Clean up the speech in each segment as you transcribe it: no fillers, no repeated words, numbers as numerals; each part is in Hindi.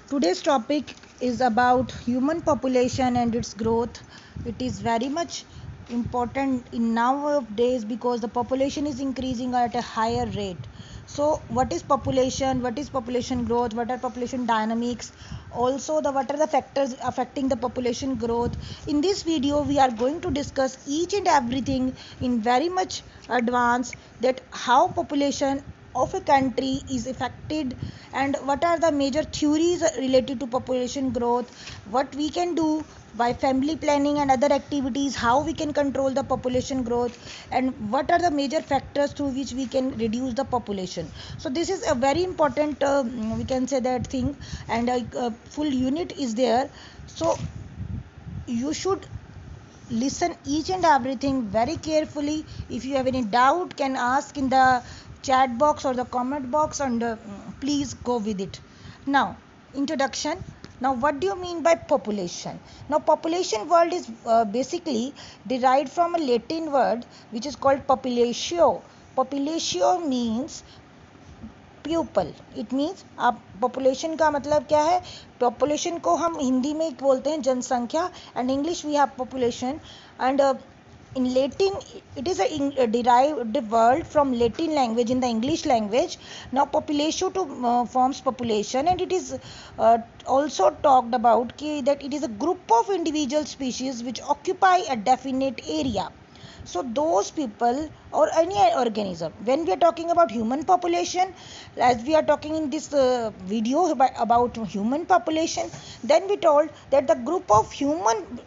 Today's topic is about human population and its growth. It is very much important in nowadays because the population is increasing at a higher rate. So, what is population? What is population growth? What are population dynamics? Also, what are the factors affecting the population growth? In this video, we are going to discuss each and everything in very much advance, that how population of a country is affected and what are the major theories related to population growth, what we can do by family planning and other activities, how we can control the population growth, and what are the major factors through which we can reduce the population. So this is a very important we can say that thing, and a full unit is there. So you should listen each and everything very carefully. If you have any doubt, can ask in the chat box or the comment box, and please go with it. Now, introduction. Now, what do you mean by population? Now, population word is basically derived from a Latin word which is called populatio. Populatio means people. It means आप पॉपुलेशन का मतलब क्या है? पॉपुलेशन को हम हिंदी में बोलते हैं जनसंख्या, and English we have population, and in Latin it is a derived word from Latin language in the English language. Now population to forms population, and it is also talked about that it is a group of individual species which occupy a definite area. So those people or any organism, when we are talking about human population, as we are talking in this video about human population, then we told that the group of human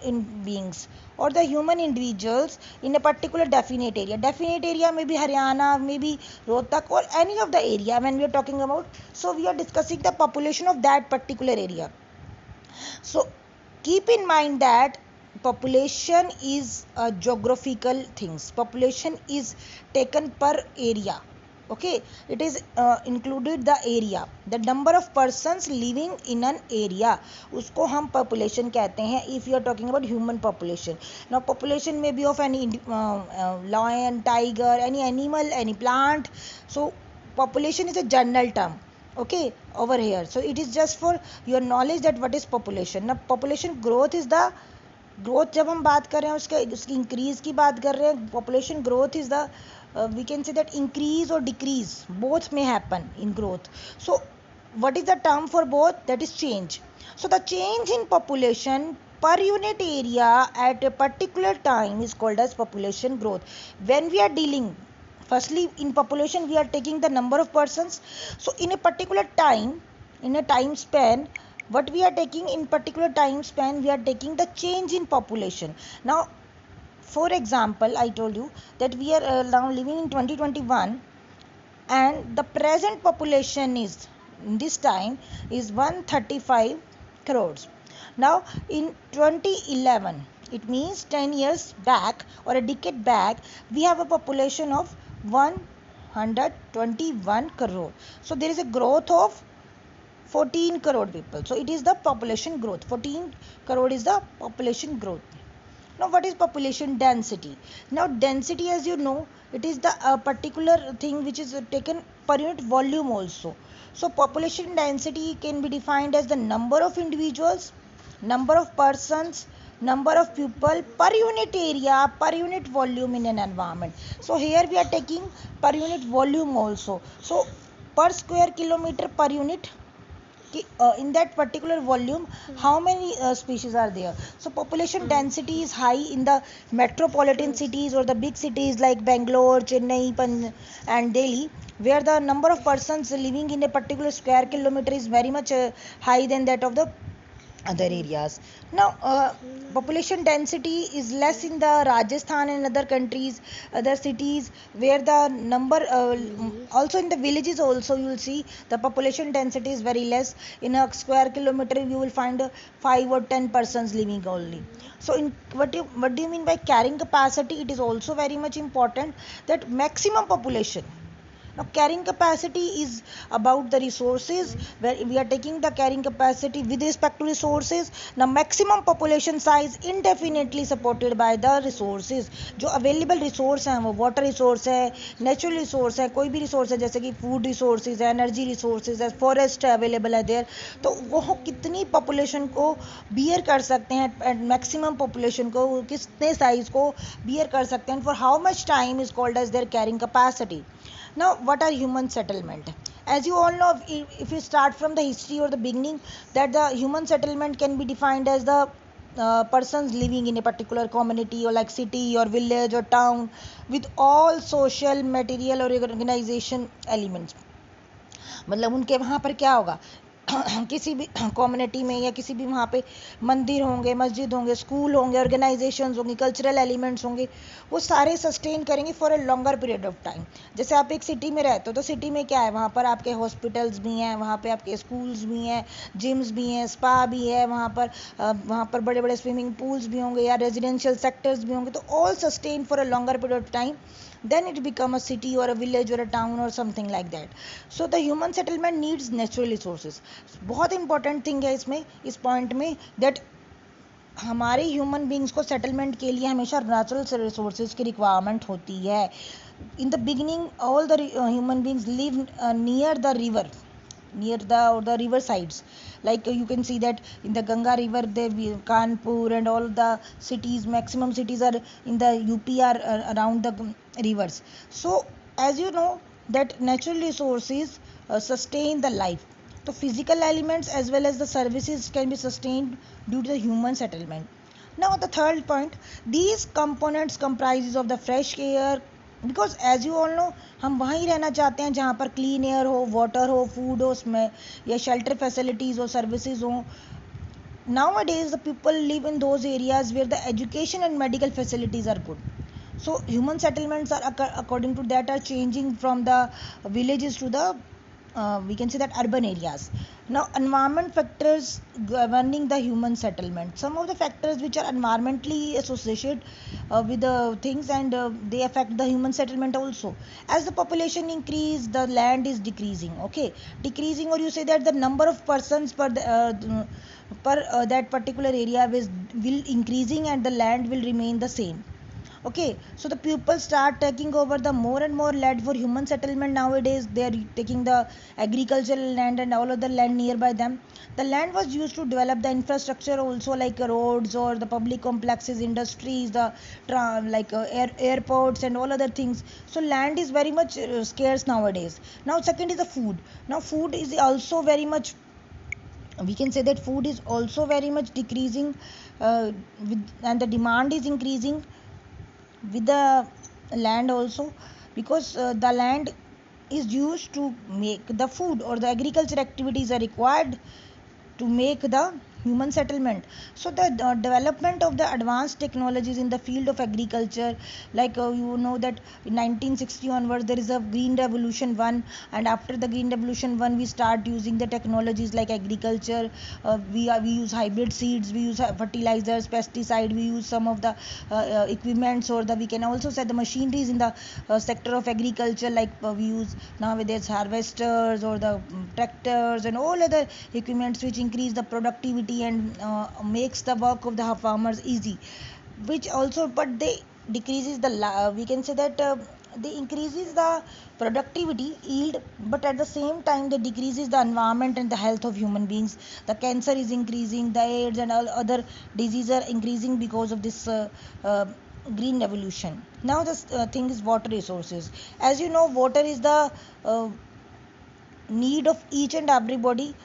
beings or the human individuals in a particular definite area may be Haryana, maybe Rohtak, or any of the area when we are talking about. So we are discussing the population of that particular area. So keep in mind that population is geographical things. Population is taken per area. Okay, it is included the area, the number of persons living in an area, उसको हम population कहते हैं. If you are talking about human population, now population may be of any lion, tiger, any animal, any plant. So population is a general term. Okay, over here. So it is just for your knowledge that what is population. Now population growth is the growth. जब हम बात कर रहे हैं उसकी इंक्रीज की बात कर रहे हैं, population growth is the we can say that increase और डिक्रीज बोथ में happen in growth. So what is the term for both? That is change. So the change in population per unit area at a particular time is called as population growth. When we are dealing, firstly in population we are taking the number of persons. So in a particular time, in a time span, what we are taking in particular time span, we are taking the change in population. Now for example, I told you that we are now living in 2021, and the present population is in this time is 135 crores. Now in 2011, it means 10 years back or a decade back, we have a population of 121 crore. So there is a growth of 14 crore people. So it is the population growth. 14 crore is the population growth. Now what is population density? Now density, as you know, it is the particular thing which is taken per unit volume also. So population density can be defined as the number of individuals, number of persons, number of people per unit area, per unit volume in an environment. So here we are taking per unit volume also. So per square kilometer per unit, in that particular volume, how many species are there. So population density is high in the metropolitan cities or the big cities like Bangalore, Chennai, and Delhi, where the number of persons living in a particular square kilometer is very much high than that of the other areas. Now population density is less in the Rajasthan and other countries, other cities, where the number also in the villages also you will see the population density is very less. In a square kilometer you will find 5 or 10 persons living only. So in what do you mean by carrying capacity? It is also very much important that maximum population. Now, carrying capacity is about the resources, where we are taking the carrying capacity with respect to resources. Now, maximum population size indefinitely supported by the resources. जो अवेलेबल रिसोर्स हैं वो वाटर रिसोर्स है, नेचुरल रिसोर्स है, कोई भी रिसोर्स है जैसे कि फूड रिसोर्सेज है, एनर्जी रिसोर्सेज है, फॉरेस्ट है अवेलेबल है देयर, तो वो कितनी पॉपुलेशन को बियर कर सकते हैं, एट मैक्सिमम पॉपुलेशन को कितने साइज को बियर कर सकते हैं, for how much time is called as there carrying capacity. Now, what are human settlement? As you all know, if you start from the history or the beginning, that the human settlement can be defined as the persons living in a particular community or like city or village or town with all social, material or organization elements. मतलब उनके वहाँ पर क्या होगा किसी भी कम्युनिटी में या किसी भी वहाँ पे मंदिर होंगे, मस्जिद होंगे, स्कूल होंगे, ऑर्गेनाइजेशंस होंगी, कल्चरल एलिमेंट्स होंगे, वो सारे सस्टेन करेंगे for a longer period of time. जैसे आप एक सिटी में रहते हो तो सिटी में क्या है, वहाँ पर आपके हॉस्पिटल्स भी हैं, वहाँ पे आपके स्कूल्स भी हैं, जिम्स भी हैं, स्पा भी है, वहाँ पर बड़े बड़े स्विमिंग पूल्स भी होंगे या रेजिडेंशियल सेक्टर्स भी होंगे, तो all sustain for a longer period of time. Then it become a city or a village or a town or something like that. So the human settlement needs natural resources. बहुत important thing है इसमें, इस point में, that हमारे ह्यूमन बींग्स को सेटलमेंट के लिए हमेशा नेचुरल रिसोर्सेज की रिक्वायरमेंट होती है. In the beginning all the human beings live near the river, near the river sides, like you can see that in the Ganga river, Kanpur and all the cities, maximum cities are in the UP are around the rivers. So as you know that natural resources sustain the life, so physical elements as well as the services can be sustained due to the human settlement. Now the third point, these components comprises of the fresh air, because as you all know हम वहीं रहना चाहते हैं जहाँ पर क्लीन एयर हो, वाटर हो, फूड हो, उसमें या शेल्टर फैसिलिटीज़ हो, सर्विसेज हो. Nowadays the people live in those areas where the education and medical facilities are good. So human settlements are according to that are changing from the villages to the we can say that urban areas. Now environment factors governing the human settlement, some of the factors which are environmentally associated with the things, and they affect the human settlement also. As the population increase, the land is decreasing, okay, decreasing, or you say that the number of persons per that particular area will increasing and the land will remain the same. Okay, so the people start taking over the more and more land for human settlement. Nowadays they are taking the agricultural land and all other land nearby them. The land was used to develop the infrastructure also, like roads or the public complexes, industries, the airports and all other things. So land is very much scarce nowadays. Now second is the food. Now food is also very much, we can say that food is also very much decreasing, and the demand is increasing with the land also, because the land is used to make the food, or the agriculture activities are required to make the human settlement. So the development of the advanced technologies in the field of agriculture, like you know that in 1960 onwards there is a green revolution 1, and after the green revolution 1 we start using the technologies like agriculture. We use hybrid seeds, we use fertilizers, pesticide, we use some of the equipments, or we can also say the machineries in the sector of agriculture, like we use nowadays harvesters or the tractors and all other equipments which increase the productivity and makes the work of the farmers easy, which also, but they decreases the we can say that they increases the productivity yield, but at the same time they decreases the environment and the health of human beings. The cancer is increasing, the AIDS and all other diseases are increasing because of this green revolution. Now this thing is water resources. As you know, water is the need of each and everybody.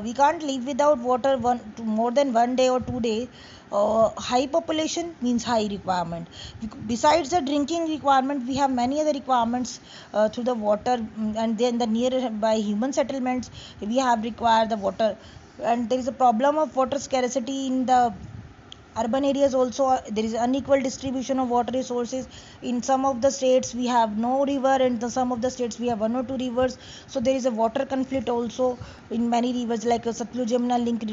We can't live without water more than 1 day or 2 days. High population means high requirement. Besides the drinking requirement, we have many other requirements through the water, and then the nearby human settlements we have required the water, and there is a problem of water scarcity in the urban areas also. There is unequal distribution of water resources. In some of the states we have no river, and in some of the states we have 1 or 2 rivers, so there is a water conflict also in many rivers, like a Satluj Jamuna link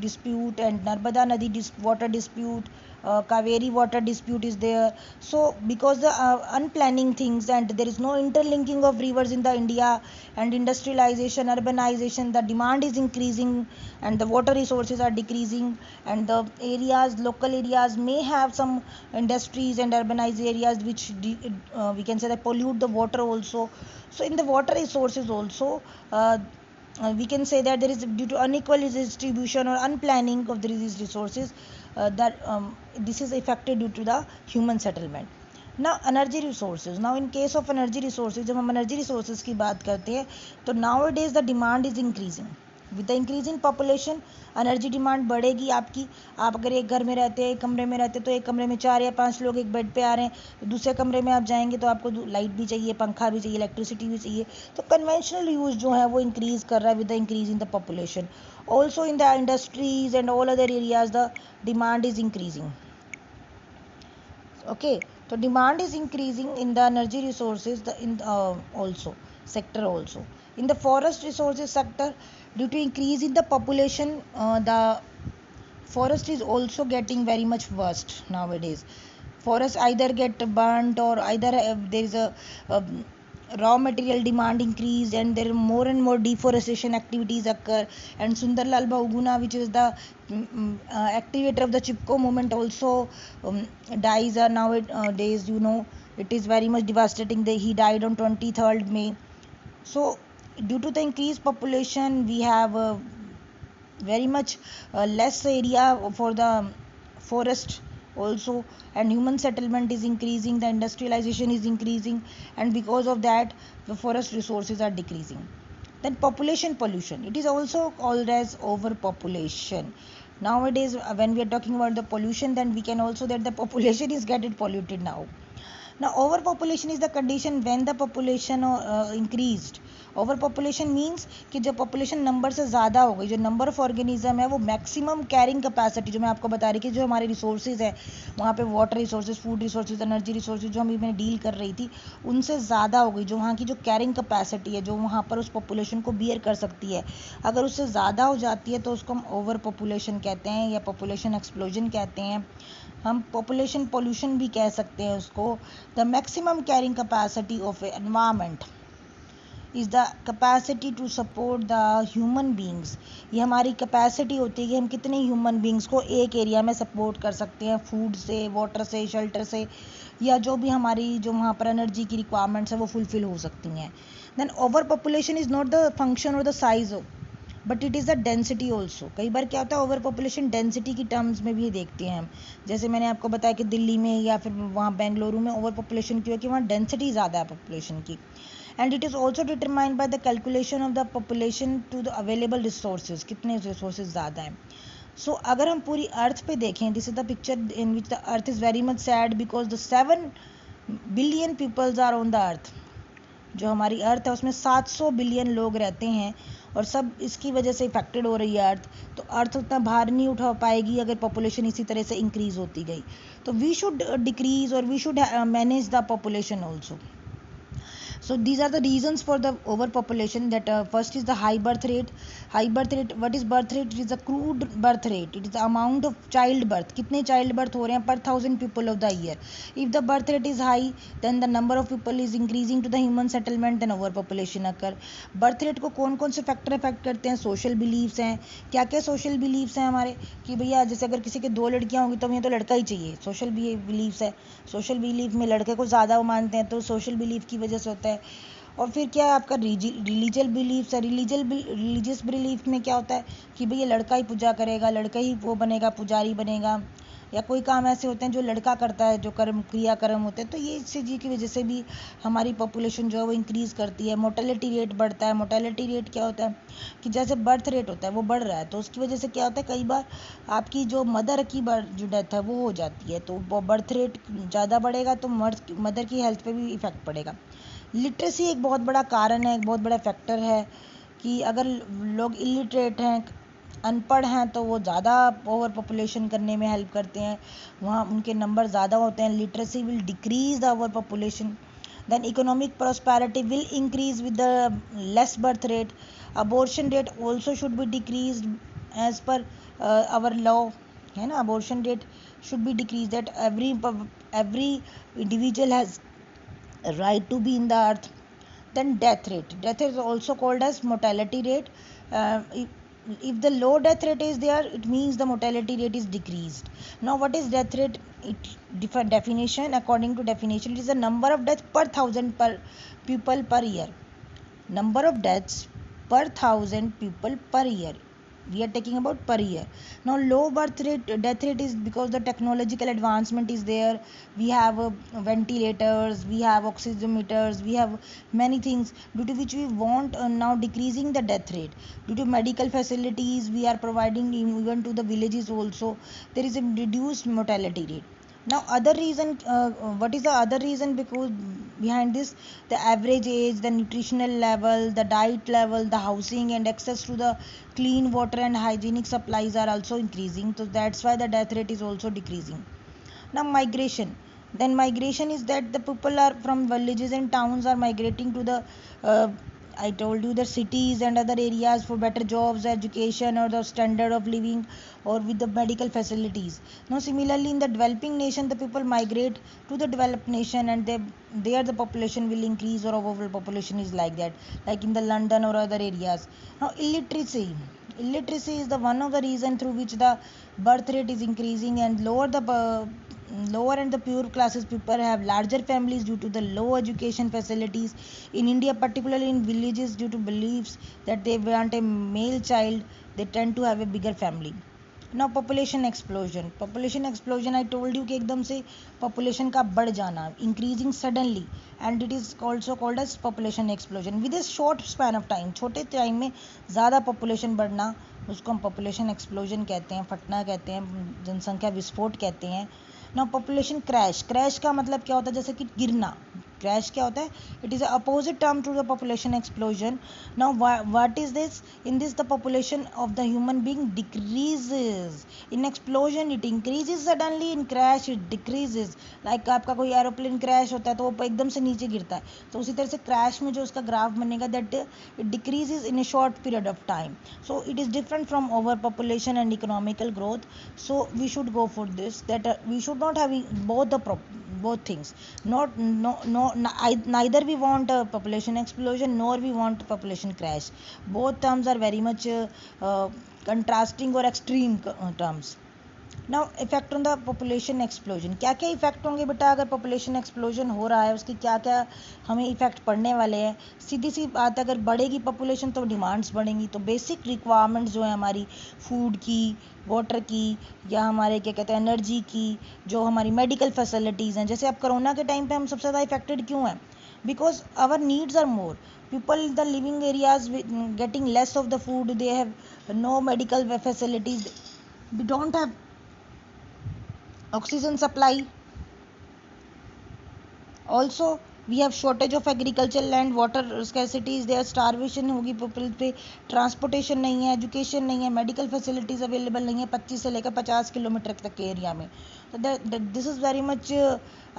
dispute and Narmada Nadi water dispute, Kaveri water dispute is there. So because the unplanning things, and there is no interlinking of rivers in the India, and industrialization, urbanization, the demand is increasing and the water resources are decreasing, and the areas, local areas may have some industries and urbanized areas which we can say that pollute the water also. So in the water resources also, we can say that there is, due to unequal distribution or unplanning of these resources, that this is affected due to the human settlement. Now energy resources, now in case of energy resources, जब हम energy resources की बात करते हैं तो nowadays the demand is increasing with the increasing population. Energy demand बढ़ेगी आपकी. आप अगर एक घर में रहते हैं, एक कमरे में रहते हैं, तो एक कमरे में 4 या 5 लोग एक बेड पे आ रहे हैं, तो दूसरे कमरे में आप जाएंगे तो आपको लाइट भी चाहिए, पंखा भी चाहिए, इलेक्ट्रिसिटी भी चाहिए. तो कन्वेंशनल यूज़ जो है वो इंक्रीज कर रहा है with the increase in the population. Also in the industries and all other areas the demand is increasing. Okay, so demand is increasing in the energy resources, in also sector also. In the forest resources sector, due to increase in the population, the forest is also getting very much worst nowadays. Forests either get burnt, or either there is a raw material demand increased, and there are more and more deforestation activities occur. And Sundarlal Bahuguna, which is the activator of the Chipko movement, also dies nowadays. It is very much devastating. He died on 23rd May. So due to the increased population, we have very much less area for the forest also, and human settlement is increasing, the industrialization is increasing, and because of that the forest resources are decreasing. Then population pollution, it is also called as overpopulation. Nowadays when we are talking about the pollution, then we can also that the population is getting polluted now. Now overpopulation is the condition when the population increased. Over means कि जब पॉपुलेशन नंबर से ज़्यादा हो गई, जो नंबर ऑफ ऑर्गेनिज्म है वो मैक्सिमम कैरिंग कैपेसिटी, जो मैं आपको बता रही कि जो हमारे रिसोर्सेज है वहाँ पे water resources, food resources, energy resources जो अभी मैं डील कर रही थी उनसे ज़्यादा हो गई. जो वहाँ की जो कैरिंग कैपेसिटी है, जो वहाँ पर उस पॉपुलेशन को बियर कर सकती है, अगर उससे ज़्यादा हो जाती है तो उसको हम ओवर पॉपुलेशन कहते हैं या पॉपुलेशन एक्सप्लोजन कहते हैं. हम पॉपुलेशन पोल्यूशन भी कह सकते हैं उसको. The maximum carrying capacity of environment is the capacity to support the human beings. ये हमारी कैपेसिटी होती है कि हम कितने ह्यूमन बींग्स को एक एरिया में सपोर्ट कर सकते हैं, फूड से, वाटर से, शेल्टर से, या जो भी हमारी जो वहाँ पर एनर्जी की रिक्वायरमेंट्स है वो फुलफिल हो सकती हैं. Then over population is not the function और the size but it is the density also. कई बार क्या होता है, ओवर पॉपुलेशन डेंसिटी की टर्म्स में भी देखते हैं हम. जैसे मैंने आपको बताया कि दिल्ली में या फिर वहाँ बेंगलुरु में ओवर पॉपुलेशन क्यों है कि वहाँ डेंसिटी ज़्यादा है पॉपुलेशन की. And it is also determined by the calculation of the population to the available resources, कितने रिसोर्सेज ज़्यादा हैं. सो अगर हम पूरी अर्थ पे देखें, this is the picture in which the earth is very much sad because the 7 billion peoples are on the earth. जो हमारी अर्थ है उसमें 700 बिलियन लोग रहते हैं और सब इसकी वजह से इफेक्टेड हो रही है अर्थ. तो अर्थ उतना भार नहीं उठा पाएगी अगर पॉपुलेशन इसी तरह से इंक्रीज होती गई. तो वी शुड डिक्रीज और we should manage the population also. So these are the reasons for the overpopulation. That first is the high birth rate. High birth rate, what is birth rate? It is the crude birth rate. It is the amount of child birth. कितने child birth हो रहे हैं per 1000 people of the year. If the birth rate is high, then the number of people is increasing to the human settlement and overpopulation occur. birth rate को कौन कौन से फैक्टर अफेक्ट करते हैं? सोशल बिलीव्स हैं. क्या क्या सोशल बिलीव्स हैं हमारे कि भैया जैसे अगर किसी के 2 लड़कियां होंगी तो हमें तो लड़का ही चाहिए. सोशल बिलीव्स है. सोशल बिलीव में लड़के को ज़्यादा मानते हैं तो सोशल बिलीव की वजह से होता है. और फिर क्या है आपका रिलीजियल बिलीफ है. रिलीजियस बिलीफ में क्या होता है कि भैया लड़का ही पूजा करेगा, लड़का ही वो बनेगा, पुजारी बनेगा, या कोई काम ऐसे होते हैं जो लड़का करता है, जो क्रियाकर्म होते हैं. तो ये इस चीज़ की वजह से भी हमारी पॉपुलेशन जो है वो इंक्रीज़ करती है. मोर्टेलिटी रेट बढ़ता है. मोर्टेलिटी रेट क्या होता है कि जैसे बर्थ रेट होता है वो बढ़ रहा है तो उसकी वजह से क्या होता है, कई बार आपकी जो मदर की जो डेथ है वो हो जाती है. तो बर्थ रेट ज़्यादा बढ़ेगा तो मदर की हेल्थ पे भी इफ़ेक्ट पड़ेगा. लिटरेसी एक बहुत बड़ा कारण है, एक बहुत बड़ा फैक्टर है कि अगर लोग इलिटरेट हैं, अनपढ़ हैं, तो वो ज़्यादा ओवर पॉपुलेशन करने में हेल्प करते हैं. वहाँ उनके नंबर ज़्यादा होते हैं. Literacy will decrease the over population. then economic prosperity will increase with the less birth rate. Abortion rate also should be decreased as per our law. है ना, abortion rate should be decreased, that every individual has a right to be in the earth. Then death is also called as mortality rate. If the low death rate is there, it means the mortality rate is decreased. Now what is death rate? It different definition. According to definition, it is the number of deaths per thousand per people per year. Number of deaths per thousand people per year. We are taking about per year. Now low death rate is because the technological advancement is there. We have ventilators, we have oxygenators, we have many things due to which we want now decreasing the death rate. Due to medical facilities we are providing even to the villages also, there is a reduced mortality rate. Now other reason, what is the other reason because behind this? The average age, the nutritional level, the diet level, the housing and access to the clean water and hygienic supplies are also increasing, so that's why the death rate is also decreasing. Now migration, then migration is that the people are from villages and towns are migrating to the I told you the cities and other areas for better jobs, education, or the standard of living, or with the medical facilities. Now similarly in the developing nation, the people migrate to the developed nation, and there the population will increase, or overall population is like that, like in the London or other areas. Now illiteracy is the one of the reason through which the birth rate is increasing, and lower and the pure classes people have larger families due to the low education facilities in India, particularly in villages, due to beliefs that they want a male child, they tend to have a bigger family. Now population explosion, I told you कि एकदम से population का बढ़ जाना, increasing suddenly, and it is also called as population explosion with a short span of time. छोटे टाइम में ज़्यादा population बढ़ना, उसको हम population explosion कहते हैं, फटना कहते हैं, जनसंख्या विस्फोट कहते हैं. नाउ पॉपुलेशन क्रैश का मतलब क्या होता है? जैसे कि गिरना. क्रैश क्या होता है? It is opposite term to the population explosion. Now what is this? In this the population of the human being decreases. In explosion it increases suddenly, in crash it decreases. Like आपका कोई एरोप्लेन क्रैश होता है तो वो एकदम से नीचे गिरता है, तो उसी तरह से क्रैश में जो उसका ग्राफ बनेगा, that it decreases in A short period of time. So it is different from overpopulation and economical growth. So we should go for this, that we should not have both things. Not neither we want a population explosion nor we want population crash. Both terms are very much contrasting or extreme terms. Now effect on the population explosion. क्या क्या इफेक्ट होंगे बेटा अगर पॉपुलेशन एक्सप्लोजन हो रहा है? उसकी क्या क्या हमें इफेक्ट पड़ने वाले हैं? सीधी सी बात, अगर बढ़ेगी पॉपुलेशन तो डिमांड्स बढ़ेंगी, तो बेसिक रिक्वायरमेंट्स जो है हमारी फूड की, वाटर की, या हमारे क्या कहते हैं एनर्जी की, जो हमारी मेडिकल फैसिलिटीज़ हैं. जैसे अब कोरोना के टाइम पे हम सबसे ज़्यादा इफेक्टेड क्यों हैं? Because our needs are more. people in the living areas getting less of the food, they have no medical facilities, we don't have oxygen supply. Also we have shortage of agricultural land, water scarcity is there, starvation होगी पीपल पे, ट्रांसपोर्टेशन नहीं है, एजुकेशन नहीं है, मेडिकल फैसिलिटीज अवेलेबल नहीं है 25 से लेकर 50 किलोमीटर तक के एरिया में. So this is very much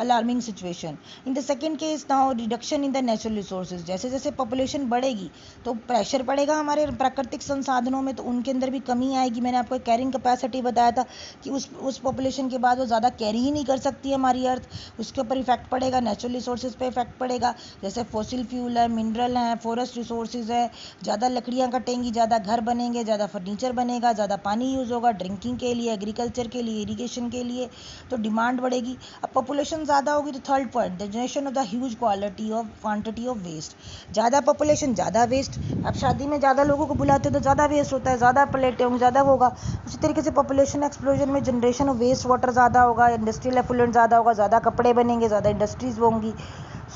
alarming situation. In the second case now, reduction in the natural resources. जैसे जैसे population बढ़ेगी तो प्रेशर पड़ेगा हमारे प्राकृतिक संसाधनों में, तो उनके अंदर भी कमी आएगी. मैंने आपको कैरिंग कैपेसिटी बताया था कि उस पॉपुलेशन के बाद वो ज़्यादा कैरी ही नहीं कर सकती है हमारी अर्थ, उसके ऊपर इफेक्ट पड़ेगा, नेचुरल रिसोर्सेज पे इफेक्ट पड़ेगा. जैसे फॉसिल फ्यूल है, मिनरल हैं, फॉरेस्ट रिसोर्सेज है, ज़्यादा लकड़ियाँ कटेंगी, ज़्यादा घर बनेंगे, ज़्यादा फर्नीचर बनेगा, ज़्यादा पानी यूज़ होगा ड्रिंकिंग के लिए, एग्रीकल्चर के लिए, इरीगेशन के लिए, तो डिमांड बढ़ेगी. अब पॉपुलेशन ज़्यादा होगी तो third point, the generation of the huge quantity of waste. ज़्यादा पॉपुलेशन ज़्यादा वेस्ट. अब शादी में ज़्यादा लोगों को बुलाते हैं तो ज़्यादा वेस्ट होता है, ज़्यादा प्लेटें होंगी, ज़्यादा होगा. उसी तरीके से पॉपुलेशन एक्सप्लोजन में जनरेशन ऑफ वेस्ट वाटर ज़्यादा होगा, इंडस्ट्रियल एफुलेंट ज़्यादा होगा, ज़्यादा कपड़े बनेंगे, ज़्यादा इंडस्ट्रीज होंगी,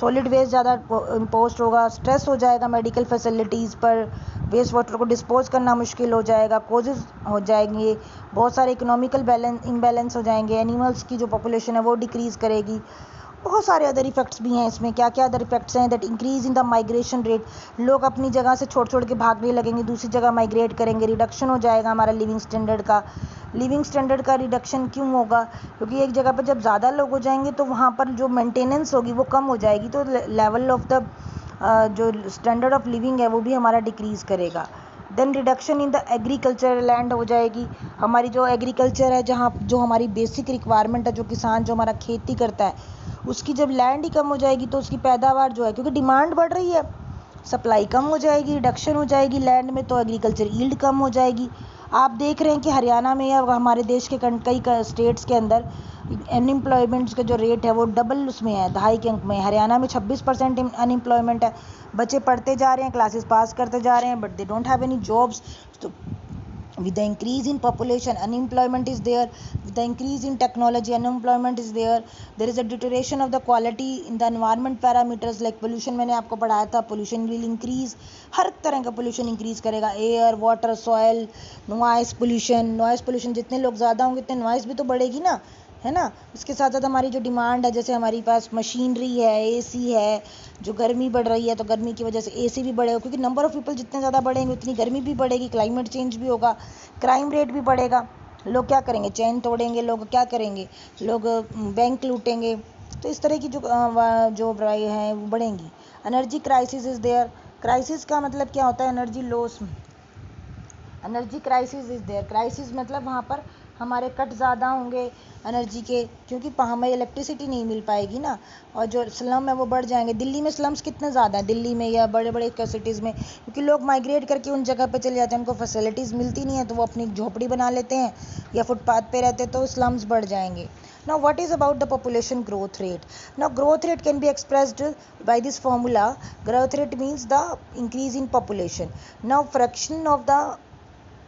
सॉलिड वेस्ट ज़्यादा इम्पोस्ट होगा, स्ट्रेस हो जाएगा मेडिकल फैसिलिटीज़ पर, वेस्ट वाटर को डिस्पोज करना मुश्किल हो जाएगा, कोजेज हो जाएंगे, बहुत सारे इकोनॉमिकल इम्बैलेंस हो जाएंगे, एनिमल्स की जो पॉपुलेशन है वो डिक्रीज़ करेगी. बहुत सारे अदर इफेक्ट्स भी हैं इसमें. क्या क्या अदर इफेक्ट्स हैं? That increase in the migration rate. लोग अपनी जगह से छोड़ के भागने लगेंगे, दूसरी जगह माइग्रेट करेंगे, रिडक्शन हो जाएगा हमारा लिविंग स्टैंडर्ड का रिडक्शन क्यों होगा? क्योंकि एक जगह पर जब ज़्यादा लोग हो जाएंगे तो वहाँ पर जो मेंटेनेंस होगी वो कम हो जाएगी, तो लेवल ऑफ द जो स्टैंडर्ड ऑफ लिविंग है वो भी हमारा डिक्रीज़ करेगा. Then reduction in the agriculture land हो जाएगी, हमारी जो एग्रीकल्चर है, जहाँ जो हमारी बेसिक रिक्वायरमेंट है, जो किसान जो हमारा खेती करता है, उसकी जब लैंड ही कम हो जाएगी तो उसकी पैदावार जो है, क्योंकि डिमांड बढ़ रही है, सप्लाई कम हो जाएगी, रिडक्शन हो जाएगी लैंड में, तो एग्रीकल्चर यील्ड कम हो जाएगी। आप देख रहे हैं कि हरियाणा में या हमारे देश के कई स्टेट्स के अंदर अनएम्प्लॉयमेंट का जो रेट है वो डबल उसमें है, दहाई के अंक में। हरियाणा में 26% अनएम्प्लॉयमेंट है, बच्चे पढ़ते जा रहे हैं, क्लासेस पास करते जा रहे हैं, but they don't have any jobs. तो with the increase in population, unemployment is there. With the increase in technology, unemployment is there. There is a deterioration of the quality in the environment parameters like pollution, मैंने आपको पढ़ाया था, pollution will increase, हर तरह का pollution increase करेगा, air, water, soil, noise pollution, जितने लोग ज़्यादा होंगे उतने नॉइस भी तो बढ़ेगी ना, है ना। इसके साथ साथ हमारी जो डिमांड है, जैसे हमारी पास मशीनरी है, एसी है, जो गर्मी बढ़ रही है तो गर्मी की वजह से एसी भी बढ़ेगा, क्योंकि नंबर ऑफ़ पीपल जितने ज़्यादा बढ़ेंगे उतनी गर्मी भी बढ़ेगी, क्लाइमेट चेंज भी होगा, क्राइम रेट भी बढ़ेगा। लोग क्या करेंगे, चैन तोड़ेंगे, लोग क्या करेंगे, लोग बैंक लूटेंगे। तो इस तरह की जो हैं वो बढ़ेंगी। Energy crisis is there. Crisis का मतलब क्या होता है, energy loss. Energy crisis is there, crisis मतलब वहाँ पर हमारे कट ज़्यादा होंगे एनर्जी के, क्योंकि हमें इलेक्ट्रिसिटी नहीं मिल पाएगी ना, और जो स्लम है वो बढ़ जाएंगे। दिल्ली में स्लम्स कितने ज़्यादा हैं, दिल्ली में या बड़े बड़े सिटीज़ में, क्योंकि लोग माइग्रेट करके उन जगह पे चले जाते हैं, उनको फैसिलिटीज़ मिलती नहीं है, तो वो अपनी झोपड़ी बना लेते हैं या फुटपाथ पे रहते हैं, तो स्लम्स बढ़ जाएंगे। Now what is about the population growth rate? Now growth rate can be expressed by this formula. Growth rate means the increase in population. Now fraction of the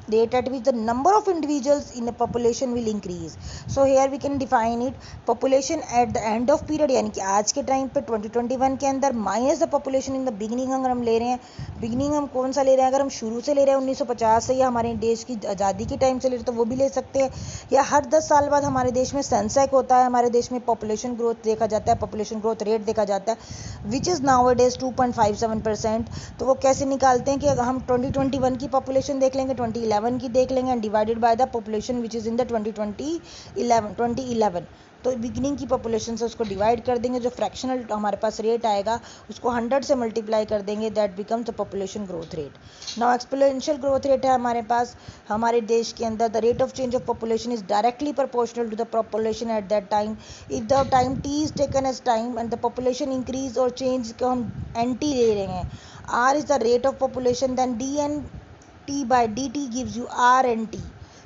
rate at which the number of individuals in a population will increase. So here we can define it, population at the end of period, यानी कि आज के टाइम पे 2021 के अंदर minus the population in the beginning. अगर हम ले रहे हैं बिगनिंग, हम कौन सा ले रहे हैं, अगर हम शुरू से ले रहे हैं 1950 से या हमारे देश की आज़ादी के टाइम से ले रहे हैं तो वो भी ले सकते हैं, या हर 10 साल बाद हमारे देश में सेंसस होता है, हमारे देश में पॉपुलेशन ग्रोथ देखा जाता है, पॉपुलेशन ग्रोथ रेट देखा जाता है, which is now a days 2.57%। तो वो कैसे निकालते हैं कि अगर हम 2021 की पॉपुलेशन देख लेंगे, 2011 की देख लेंगे, and divided by the population which is in the 2011, तो बिगिनिंग की पॉपुलेशन से उसको डिवाइड कर देंगे, जो फ्रैक्शनल हमारे पास रेट आएगा उसको 100 से मल्टीप्लाई कर देंगे, that becomes the population growth rate. Now exponential growth rate है हमारे पास, हमारे देश के अंदर the rate of change of population is directly proportional to the population at that time. If the time T is taken as time and the population increase और चेंज को हम एन टी ले रहे हैं, R is the rate of population, then D N T by D T gives you R N T.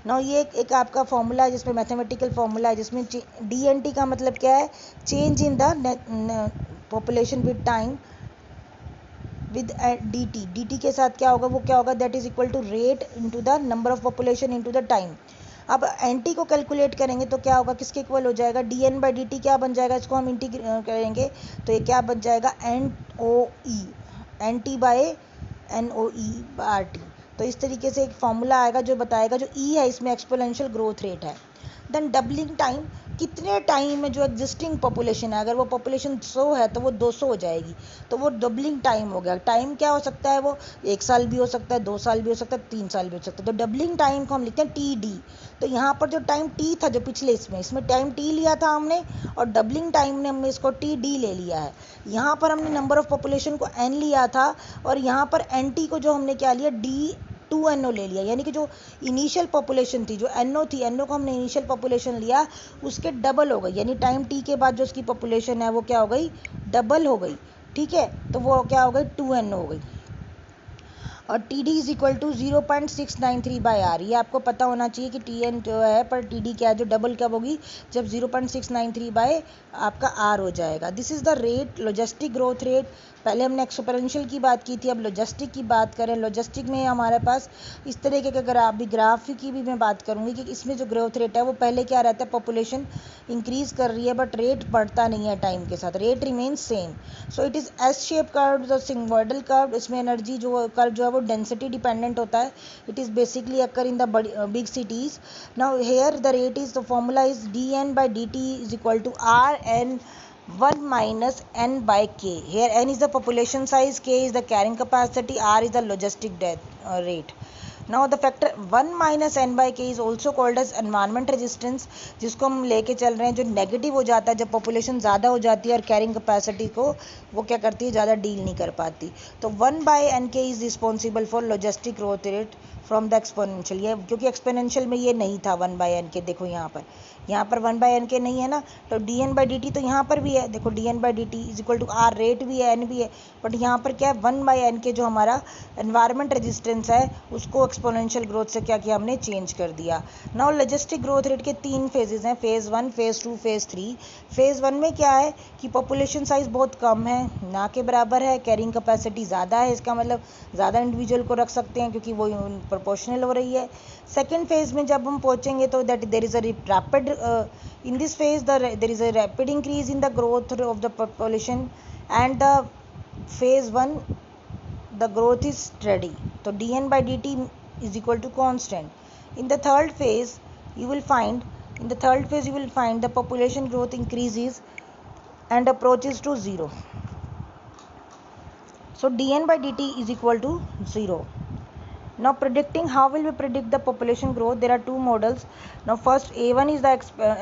ना ये एक आपका फॉर्मूला है जिसमें मैथमेटिकल फॉर्मूला है, जिसमें डी एन टी का मतलब क्या है, change in the population with time with D T. D T के साथ क्या होगा, वो क्या होगा, that is equal to rate into the number of population into the time. अब एन टी को कैलकुलेट करेंगे तो क्या होगा, किसके इक्वल हो जाएगा, D N by D T क्या बन जाएगा, इसको हम इंटीग्रेट करेंगे तो ये क्या बन जाएगा, N O E, N T by N O E R T. तो इस तरीके से एक फॉर्मूला आएगा जो बताएगा, जो ई है इसमें एक्सपोनेंशियल ग्रोथ रेट है। देन डबलिंग टाइम, कितने टाइम में जो एग्जिस्टिंग पॉपुलेशन है, अगर वो पॉपुलेशन 100 है तो वो 200 हो जाएगी, तो वो डबलिंग टाइम हो गया। टाइम क्या हो सकता है, वो 1 साल भी हो सकता है, 2 साल भी हो सकता है, 3 साल भी हो सकता है। तो डबलिंग टाइम को हम लिखते हैं टी डी। तो यहाँ पर जो टाइम टी था, जो पिछले इसमें टाइम टी लिया था हमने, और डबलिंग टाइम ने हमने इसको टी डी ले लिया है। यहाँ पर हमने नंबर ऑफ पॉपुलेशन को एन लिया था, और यहाँ पर एन टी को जो हमने क्या लिया, डी 2NO ले लिया, यानी कि जो इनिशियल पॉपुलेशन थी, जो NO थी, NO को हमने इनिशियल पॉपुलेशन लिया, उसके डबल हो गई, यानी टाइम टी के बाद जो उसकी पॉपुलेशन है वो क्या हो गई, डबल हो गई। ठीक है, तो वो क्या हो गई, 2NO हो गई। और T D is equal to 0.693 by R. ये आपको पता होना चाहिए कि टी एन जो है पर टी डी क्या है, जो डबल कब होगी, जब 0.693 बाय आपका आर हो जाएगा। This is the rate, logistic growth rate. पहले हमने एक्सपोनेंशियल की बात की थी, अब लॉजिस्टिक की बात करें। लॉजिस्टिक में हमारे पास इस तरीके के ग्राफ की भी मैं बात करूँगी कि इसमें जो ग्रोथ रेट है वो पहले क्या रहता है, पॉपुलेशन इंक्रीज कर रही है बट रेट बढ़ता नहीं है टाइम के साथ, rate remains same. So it is S shape curve, the sigmoidal curve. इसमें एनर्जी जो कर्व जो है वो डेंसिटी डिपेंडेंट होता है। It is basically occur in the big cities. Now here the rate is, the formula is D N by D T is equal to R N 1 minus n by k. Here n is the population size, k is the carrying capacity, r is the logistic rate. Now the factor 1 minus N by K is also called as environment resistance, जिसको हम लेके चल रहे हैं, जो नेगेटिव हो जाता है जब पॉपुलेशन ज़्यादा हो जाती है और कैरिंग कैपेसिटी को वो क्या करती है, ज़्यादा डील नहीं कर पाती। तो 1 बाई एन के is responsible for logistic growth rate from the exponential, ये क्योंकि एक्सपोनेंशियल में ये नहीं था 1 बाई एन के, देखो यहाँ पर 1 बाई एन के नहीं है ना, तो D N by D T तो यहाँ पर भी है, देखो D N by D T is equal to R, rate भी है, एन भी है, बट यहाँ पर क्या है 1 बाई एन के जो हमारा एनवायरमेंट रेजिस्टेंस है उसको एक्सपोनेंशियल ग्रोथ से क्या किया हमने, चेंज कर दिया। नाउ लॉजिस्टिक ग्रोथ रेट के 3 फेजेज हैं, फेज़ 1, फेज़ 2, फेज़ 3। फेज़ 1 में क्या है कि पॉपुलेशन साइज बहुत कम है, ना के बराबर है, कैरिंग कैपेसिटी ज़्यादा है, इसका मतलब ज़्यादा इंडिविजुअल को रख सकते हैं क्योंकि वो प्रोपोर्शनल हो रही है। सेकेंड फेज में जब हम पहुँचेंगे तो that there is a rapid in this phase there is a rapid increase in the growth of the population, and the phase 1 the growth is steady, so dn by dt is equal to constant. In the third phase you will find the population growth increases and approaches to 0, so dn by dt is equal to 0. Now predicting, how will we predict the population growth? There are two models. Now first, A1 is the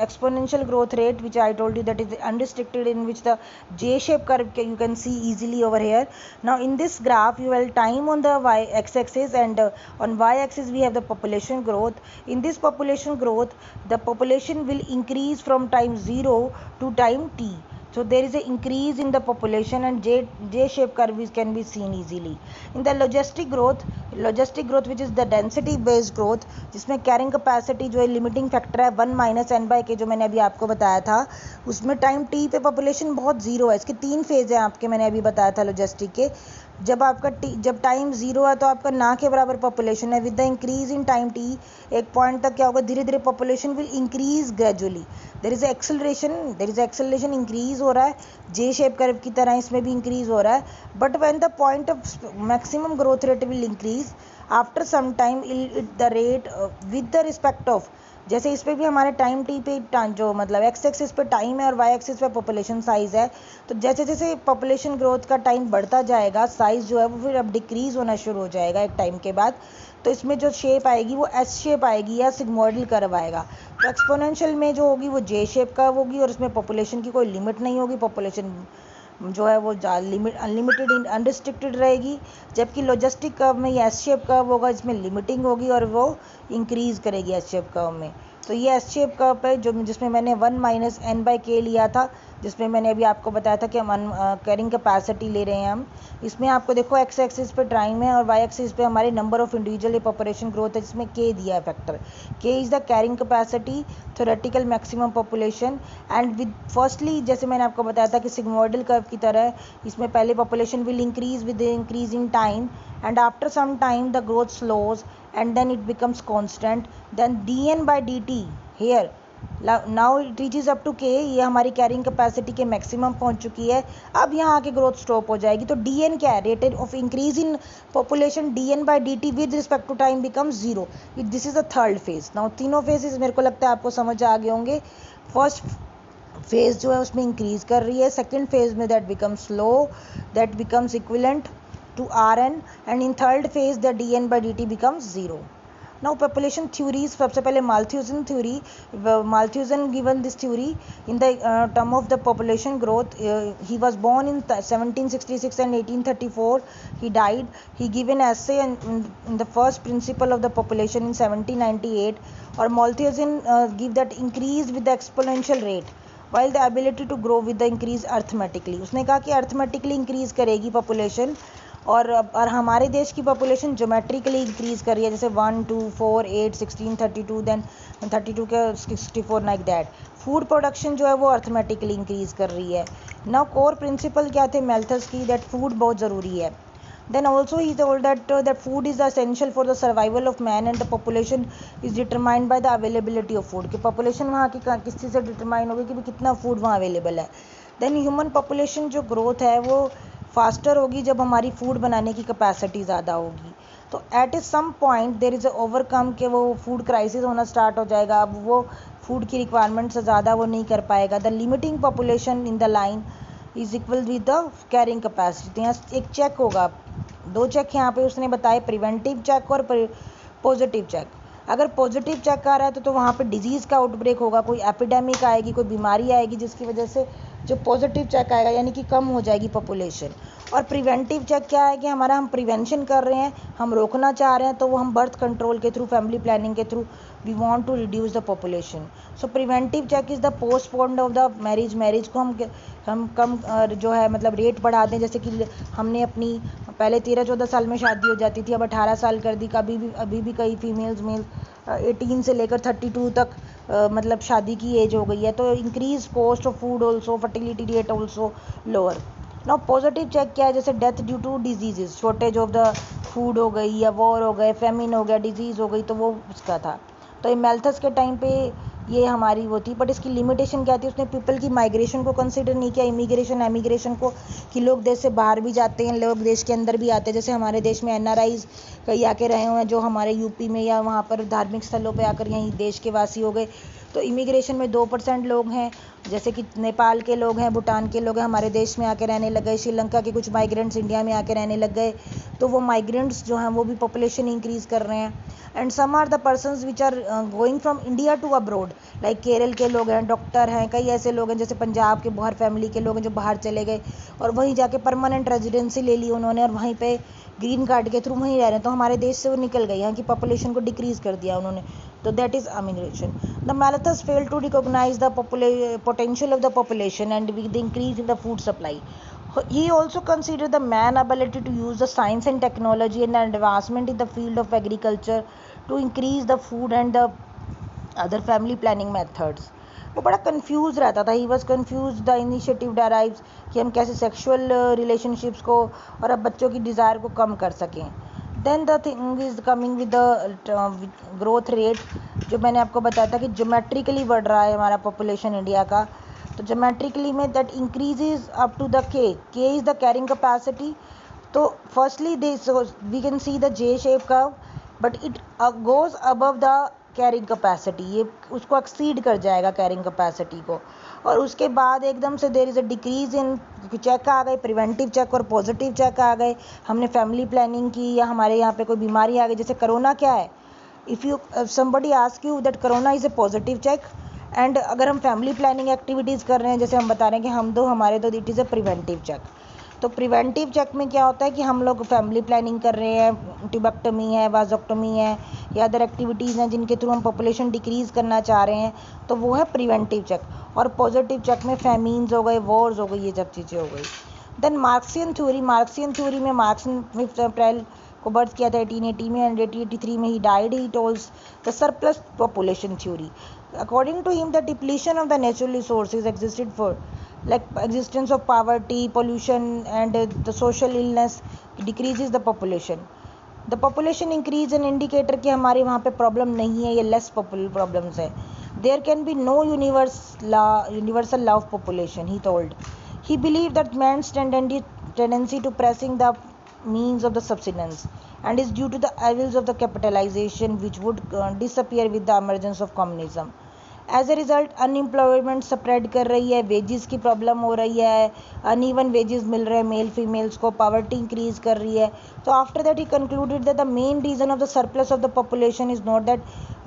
exponential growth rate, which I told you that is unrestricted, in which the J-shape curve you can see easily over here. Now in this graph you will time on the x-axis, and on y-axis we have the population growth. In this population growth, the population will increase from time 0 to time t. So there is an increase in the population, and J-shaped curve can be seen easily. In the logistic growth which is the density based growth, जिसमें कैरिंग कैपेसिटी जो है लिमिटिंग फैक्टर है 1 माइनस एन बाई के, जो मैंने अभी आपको बताया था, उसमें टाइम टी पे पॉपुलेशन बहुत ज़ीरो है। इसके 3 फेज हैं आपके, मैंने अभी बताया था लॉजिस्टिक के। जब टाइम 0 है तो आपका ना के बराबर पॉपुलेशन है। With the increase in time T, एक पॉइंट तक क्या होगा, धीरे धीरे population will increase gradually, there is acceleration increase हो रहा है, जे शेप कर्व की तरह इसमें भी इंक्रीज हो रहा है। But when the point of maximum growth rate will increase after some time, the rate with the respect of, जैसे इस पे भी हमारे टाइम टी पे जो मतलब एक्स एक्सिस पे टाइम है और वाई एक्सिस पे पॉपुलेशन साइज है, तो जैसे जैसे पॉपुलेशन ग्रोथ का टाइम बढ़ता जाएगा, साइज जो है वो फिर अब डिक्रीज होना शुरू हो जाएगा एक टाइम के बाद। तो इसमें जो शेप आएगी वो एस शेप आएगी या सिग्मोइडल कर्व आएगा। तो एक्सपोनेंशियल में जो होगी वो जे शेप कर्व होगी, और उसमें पॉपुलेशन की कोई लिमिट नहीं होगी, पॉपुलेशन जो है वो अनलिमिटेड अनरिस्ट्रिक्टेड रहेगी। जबकि लॉजिस्टिक कर्व में ये एस शेप कर्व होगा, इसमें लिमिटिंग होगी और वो इंक्रीज करेगी एस शेप कर्व में। तो ये एस शेप कर्व पे जिसमें मैंने 1 माइनस एन बाई के लिया था, जिसमें मैंने अभी आपको बताया था कि हम कैरिंग कैपेसिटी ले रहे हैं हम। इसमें आपको देखो एक्स एक्सिस पे टाइम है और वाई एक्सिस पे हमारे number of individual population growth है, जिसमें के दिया है फैक्टर। के is the carrying capacity, theoretical maximum population, and with firstly जैसे मैंने आपको बताया था कि सिग्मोइडल कर्व की तरह इसमें पहले population will increase with increasing time, and after some time the growth slows and then it becomes constant, then dn by dt here now it reaches up to k, ये हमारी कैरिंग कैपेसिटी के मैक्सिमम पहुंच चुकी है। अब यहाँ आके ग्रोथ स्टॉप हो जाएगी। तो dn क्या है, rate of increase in population, dn by dt with respect to time becomes 0। This is the third phase. नाउ तीनों फेजेस मेरे को लगता है आपको समझ आ गए होंगे। फर्स्ट फेज जो है उसमें इंक्रीज कर रही है, सेकेंड फेज में that becomes slow, that becomes equivalent to Rn, and in third phase the dn by dt becomes 0. Now population theories, सबसे पहले Malthusson theory, Malthusson given this theory in the term of the population growth. He was born in 1766 and 1834 he died. He given essay in the first principle of the population in 1798, और Malthusson give that increase with the exponential rate while the ability to grow with the increase arithmetically. उसने कहा कि arithmetically increase करेगी population, और हमारे देश की पॉपुलेशन ज्योमेट्रिकली इंक्रीज कर रही है, जैसे 1 2 4 8 16 32 देन 32 के 64 लाइक दैट। फूड प्रोडक्शन जो है वो अर्थमेटिकली इंक्रीज कर रही है। नाउ कोर प्रिंसिपल क्या थे मेल्थस की, दैट फूड बहुत ज़रूरी है। Then also he told that food is essential for the survival of man, and the population is determined by the availability of food, कि population वहाँ की किस चीज़ से डिटरमाइन होगी कि भी कितना फूड वहाँ अवेलेबल है। देन ह्यूमन पॉपुलेशन जो ग्रोथ है वो फास्टर होगी जब हमारी फूड बनाने की कैपेसिटी ज़्यादा होगी। तो at a some point there is overcome के वो फूड क्राइसिस होना स्टार्ट हो जाएगा। अब वो फूड की रिक्वायरमेंट से ज़्यादा वो नहीं कर पाएगा। The limiting population in the line is equal with the carrying capacity. यहाँ एक चेक होगा, 2 चेक यहाँ पे उसने बताए, प्रिवेंटिव चेक और पॉजिटिव चेक, अगर पॉजिटिव चेक आ रहा है तो वहाँ पे डिजीज़ का आउटब्रेक होगा, कोई एपिडेमिक आएगी, कोई बीमारी आएगी, जिसकी वजह से जो पॉजिटिव चेक आएगा यानी कि कम हो जाएगी पॉपुलेशन। और प्रिवेंटिव चेक क्या है कि हमारा हम प्रिवेंशन कर रहे हैं, हम रोकना चाह रहे हैं, तो वो हम बर्थ कंट्रोल के थ्रू, फैमिली प्लानिंग के through we want to reduce the population. So preventive check is the postponed of the marriage को हम कम जो है मतलब रेट बढ़ा दें। जैसे कि हमने अपनी पहले 13-14 साल में शादी हो जाती थी, अब 18 साल कर दी। अभी भी कई फीमेल्स मेल 18 से लेकर 32 तक मतलब शादी की एज हो गई है। तो increase cost of food also, fertility rate also lower. Now positive check क्या है, जैसे death due to diseases, shortage of the food हो गई या वॉर हो गए, फेमिन हो गया, डिजीज़ हो गई, तो वो उसका था। तो ये मेल्थस के टाइम पे ये हमारी वो थी, बट इसकी लिमिटेशन क्या थी, उसने पीपल की माइग्रेशन को कंसिडर नहीं किया, एमिग्रेशन को, कि लोग देश से बाहर भी जाते हैं, लोग देश के अंदर भी आते हैं। जैसे हमारे देश में NRIs कई आके रहे हुए हैं, जो हमारे यूपी में या वहाँ पर धार्मिक स्थलों पे आकर यहीं देश के वासी हो गए। तो इमिग्रेशन में 2% लोग हैं, जैसे कि नेपाल के लोग हैं, भूटान के लोग हैं, हमारे देश में आके रहने लग गए। श्रीलंका के कुछ माइग्रेंट्स इंडिया में आके रहने लग गए, तो वो माइग्रेंट्स जो हैं वो भी पॉपुलेशन इंक्रीज़ कर रहे हैं। And some are the persons which are going from India to abroad, like Kerala के लोग हैं, डॉक्टर हैं, कई ऐसे लोग हैं, जैसे पंजाब के बाहर फैमिली के लोग हैं जो बाहर चले गए और वहीं जाके परमानेंट रेजिडेंसी ले ली उन्होंने, और वहीं पे ग्रीन कार्ड के थ्रू वहीं रह रहे हैं। तो हमारे देश से वो निकल गए, यहाँ की पॉपुलेशन को डिक्रीज़ कर दिया उन्होंने। तो that is immigration. The Malthus failed to recognize the potential of the population and with the increase in the food supply. He also considered the man's ability to use the science and technology and the advancement in the field of agriculture to increase the food and the other family planning methods. वो बड़ा कंफ्यूज रहता था, he was confuse the initiative drives, कि हम कैसे सेक्सुअल रिलेशनशिप्स को और अब बच्चों की डिज़ायर को कम कर सकें। Then the thing is coming with the growth rate, जो मैंने आपको बताया था कि जोमेट्रिकली बढ़ रहा है हमारा पॉपुलेशन इंडिया का। तो जोमेट्रिकली में that increases up to the K is the carrying capacity. तो firstly this we can see the J shape curve, but it goes above the carrying capacity, ये उसको एक्सीड कर जाएगा कैरिंग कैपेसिटी को। और उसके बाद एकदम से there is a decrease in check आ गए, प्रिवेंटिव चेक और पॉजिटिव चेक आ गए। हमने फैमिली प्लानिंग की या हमारे यहाँ पे कोई बीमारी आ गई, जैसे कोरोना क्या है, if somebody ask you that corona is a positive check, and अगर हम फैमिली प्लानिंग एक्टिविटीज़ कर रहे हैं, जैसे हम बता रहे हैं कि हम दो हमारे तो it is a preventive check. तो प्रिवेंटिव चेक में क्या होता है कि हम लोग फैमिली प्लानिंग कर रहे हैं, ट्यूबेक्टमी है, वाजोक्टमी है, या अदर एक्टिविटीज़ हैं जिनके थ्रू हम पॉपुलेशन डिक्रीज़ करना चाह रहे हैं, तो वो है प्रिवेंटिव चेक। और पॉजिटिव चेक में फैमीन्स हो गए, वॉर्स हो गई, ये सब चीज़ें हो गई। देन मार्क्सियन थ्योरी में मार्क्स ने 5 अप्रैल को बर्थ किया था 1880 में, एंड 1883 में ही died. He tolls the surplus population theory. According to him, the depletion of the natural resources existed for like existence of poverty, pollution, and the social illness decreases the population. The population increase an indicator कि हमारे वहाँ पे प्रॉब्लम नहीं है, ये लेस प्रॉब्लम्स है। There can be no universal law of population, he told. He believed that man's tendency to pressing the means of the subsistence and is due to the evils of the capitalization which would disappear with the emergence of communism. As a result unemployment spread कर रही है, वेजेस की प्रॉब्लम हो रही है, अनइवन वेजेस मिल रहे हैं मेल फीमेल्स को, पावर्टी इंक्रीज कर रही है। तो after that he concluded that the main reason of the surplus of the population is not that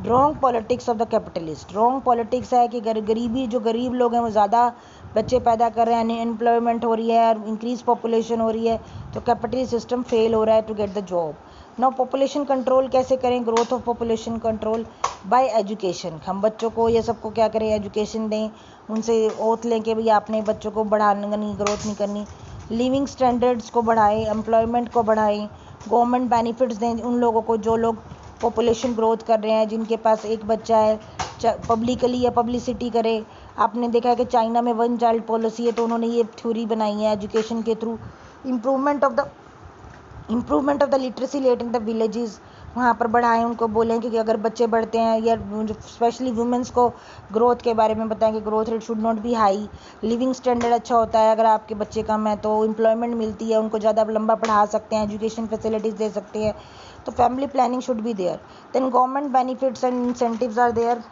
wrong politics of the capitalist. Wrong politics है कि गरीबी, जो गरीब लोग हैं वो ज़्यादा बच्चे पैदा कर रहे हैं, अनएम्प्लॉयमेंट हो रही है और इंक्रीज पॉपुलेशन हो रही है, तो कैपिटलिस्ट सिस्टम फेल हो रहा है to get the job. Now population control कैसे करें, growth of population control by education. हम बच्चों को ये सबको क्या करें, एजुकेशन दें, उनसे ओथ लें कि भैया अपने बच्चों को बढ़ाने नहीं, ग्रोथ नहीं करनी। लिविंग स्टैंडर्ड्स को बढ़ाएं, एम्प्लॉयमेंट को बढ़ाएं, गवर्नमेंट बेनिफिट्स दें उन लोगों को जो लोग पॉपुलेशन ग्रोथ कर रहे हैं, जिनके पास एक बच्चा है, पब्लिकली या पब्लिसिटी करें। आपने देखा है कि चाइना में 1 चाइल्ड पॉलिसी है, तो उन्होंने ये थ्योरी बनाई है एजुकेशन के through. Improvement of the literacy rate in the villages, वहाँ पर बढ़ाएं, उनको बोलें कि अगर बच्चे बढ़ते हैं, या स्पेशली वुमेंस को ग्रोथ के बारे में बताएं कि growth rate should not be high. Living standard अच्छा होता है, अगर आपके बच्चे कम है तो एम्प्लॉयमेंट मिलती है, उनको ज़्यादा लंबा पढ़ा सकते हैं, एजुकेशन फैसिलिटीज़ दे सकते हैं। तो family planning should be there. Then government benefits and incentives are there.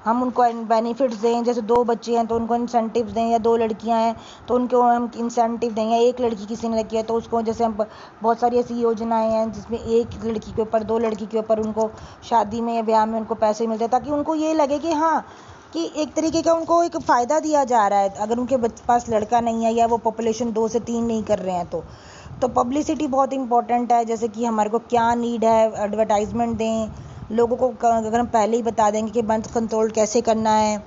हम उनको बेनिफिट्स दें, जैसे 2 बच्चे हैं तो उनको इंसेंटिव्स दें, या 2 लड़कियां हैं तो उनको हम इंसेंटिव दें, या एक लड़की किसी ने रखी है तो उसको, जैसे हम बहुत सारी ऐसी योजनाएं हैं जिसमें एक लड़की के ऊपर 2 लड़की के ऊपर उनको शादी में या ब्याह में उनको पैसे मिलते हैं, ताकि उनको ये लगे कि हाँ कि एक तरीके का उनको एक फ़ायदा दिया जा रहा है अगर उनके पास लड़का नहीं है या वो पॉपुलेशन 2 से 3 नहीं कर रहे हैं तो पब्लिसिटी बहुत इंपॉर्टेंट है। जैसे कि हमारे को क्या नीड है, एडवर्टाइजमेंट दें लोगों को। अगर हम पहले ही बता देंगे कि बर्थ कंट्रोल कैसे करना है,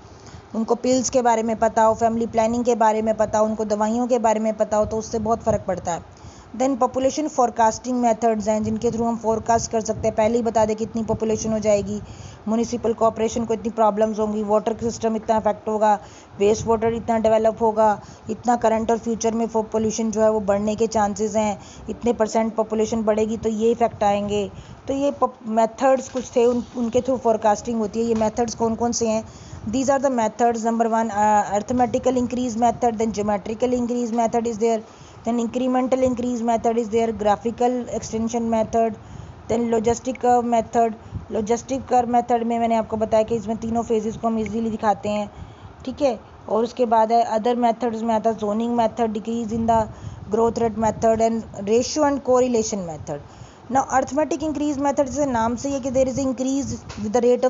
उनको पिल्स के बारे में पता हो, फैमिली प्लानिंग के बारे में पता हो, उनको दवाइयों के बारे में पता हो, तो उससे बहुत फ़र्क पड़ता है। देन पॉपुलेशन फोरकास्टिंग मेथड्स हैं जिनके थ्रू हम फोरकास्ट कर सकते हैं, पहले ही बता दें कितनी पॉपुलेशन हो जाएगी, म्यूनिसिपल कॉर्पोरेशन को इतनी प्रॉब्लम्स होंगी, वाटर सिस्टम इतना अफेक्ट होगा, वेस्ट वाटर इतना डेवलप होगा, इतना करंट और फ्यूचर में पॉपुलेशन जो है वो बढ़ने के चांसेस हैं, इतने % पॉपुलेशन बढ़ेगी तो ये इफेक्ट आएंगे। तो ये मेथड्स कुछ थे उनके थ्रू फोरकास्टिंग होती है। ये मेथड्स कौन कौन से हैं? These are the methods. Number 1, arithmetical increase method, then geometrical increase method is there, then incremental increase method is there, graphical extension method, then logistic curve method. logistic curve method में मैंने आपको बताया कि इसमें तीनों फेजेस को हम इजीली दिखाते हैं, ठीक है। और उसके बाद है अदर मेथड्स में आता है zoning method, decrease in the growth rate method, and ratio and correlation method. Now arithmetic increase method, जैसे नाम से ये कि there is increase with the rate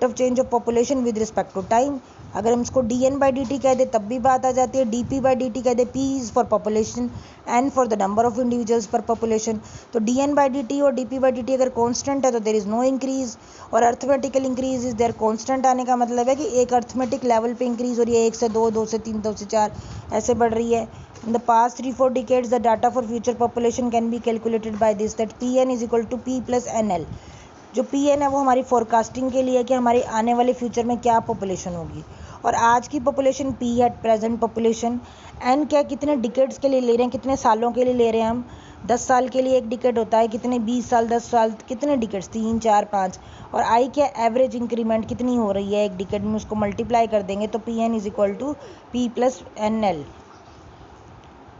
of change of population with respect to time. अगर हम इसको dn/dt कह दे तब भी बात आ जाती है, dp/dt कह दे, p is for population, n for the number of individuals per population. तो dn/dt और dp/dt अगर कांस्टेंट है तो देयर इज नो इंक्रीज, और arithmetical increase is there constant आने का मतलब है कि एक अर्थमेटिक लेवल पे इंक्रीज हो रही है, 1 से 2, 2 से 3, 2 से 4 ऐसे बढ़ रही है। In the past 3-4 decades, the data for future population can be calculated by this, that Pn is equal to P plus NL। जो Pn है वो हमारी फोरकास्टिंग के लिए कि हमारी आने वाले फ्यूचर में क्या पॉपुलेशन होगी, और आज की पॉपुलेशन P है, प्रेजेंट पॉपुलेशन। N क्या, कितने डिकेड्स के लिए ले रहे हैं, कितने सालों के लिए ले रहे हैं हम। 10 साल के लिए एक डिकेड होता है, कितने 20 साल, 10 साल, कितने डिकेड्स, 3, 4, 5। और I क्या, एवरेज इंक्रीमेंट कितनी हो रही है एक डिकेड में, उसको मल्टीप्लाई कर देंगे तो Pn is equal to P plus NL।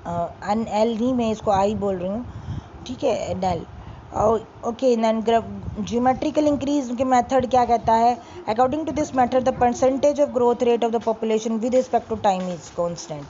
NL नहीं, मैं इसको I बोल रही हूँ, ठीक है, NL। ओके, ज्योमेट्रिकल इंक्रीज के मेथड क्या कहता है? According to this method the percentage of growth rate of the population with respect to time is constant.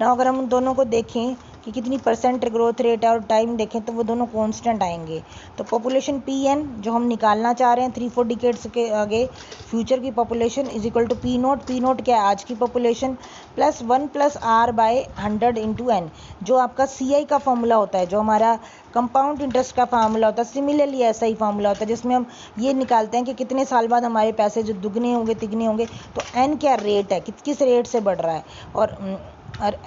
ना अगर हम उन दोनों को देखें कि कितनी % ग्रोथ रेट है और टाइम देखें तो वो दोनों कांस्टेंट आएंगे। तो पॉपुलेशन Pn जो हम निकालना चाह रहे हैं 3-4 डिकेड्स के आगे फ्यूचर की population is equal to P nought. P nought क्या है? आज की population plus 1 plus R/100 into N, जो आपका CI का फॉर्मूला होता है, जो हमारा कंपाउंड इंटरेस्ट का फार्मूला होता है। सिमिलरली ऐसा ही फार्मूला होता है जिसमें हम ये निकालते हैं कि कितने साल बाद हमारे पैसे जो दुगने होंगे तिगने होंगे। तो एन क्या रेट है, किस रेट से बढ़ रहा है, और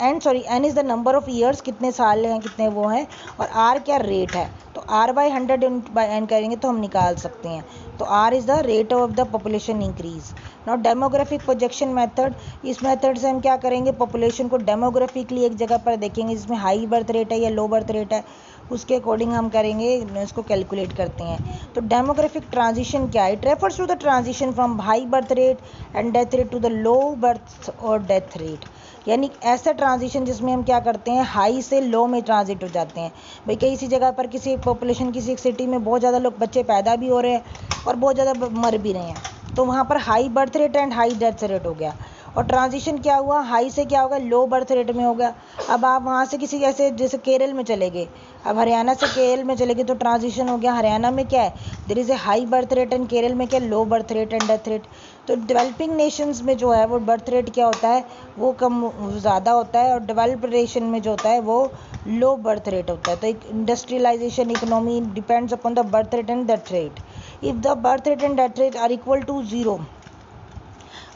n is the number of years, कितने साल हैं, कितने वो हैं, और आर क्या रेट है। तो R/100 बाई एन करेंगे तो हम निकाल सकते हैं। तो r is the rate of the population increase. Now demographic projection method, इस मेथड से हम क्या करेंगे, पॉपुलेशन को डेमोग्राफिकली एक जगह पर देखेंगे जिसमें हाई बर्थ रेट है या लो बर्थ रेट है, उसके अकॉर्डिंग हम करेंगे, इसको कैलकुलेट करते हैं। तो डेमोग्राफिक ट्रांजिशन क्या है? It refers to the transition from high birth rate and death rate to the low birth और डेथ रेट, यानी ऐसा ट्रांजिशन जिसमें हम क्या करते हैं, हाई से लो में ट्रांजिट हो जाते हैं। भाई किसी जगह पर किसी पॉपुलेशन, किसी एक सिटी में बहुत ज़्यादा लोग बच्चे पैदा भी हो रहे हैं और बहुत ज़्यादा मर भी रहे हैं, तो वहाँ पर high birth rate and high death rate हो गया। और ट्रांजिशन क्या हुआ, हाई से क्या होगा, लो बर्थ रेट में हो गया। अब आप वहाँ से किसी ऐसे जैसे केरल में चले गए, अब हरियाणा से केरल में चले गए तो ट्रांजिशन हो गया, हरियाणा में क्या है, there is a high birth rate and Kerala में क्या, low birth rate and death rate. तो डेवलपिंग नेशंस में जो है वो बर्थ रेट क्या होता है, वो कम ज़्यादा होता है, और डेवलप्ड नेशन में जो होता है वो लो बर्थ रेट होता है। तो एक industrialisation economy depends upon the birth rate and death rate. If the birth rate and death rate are equal to 0,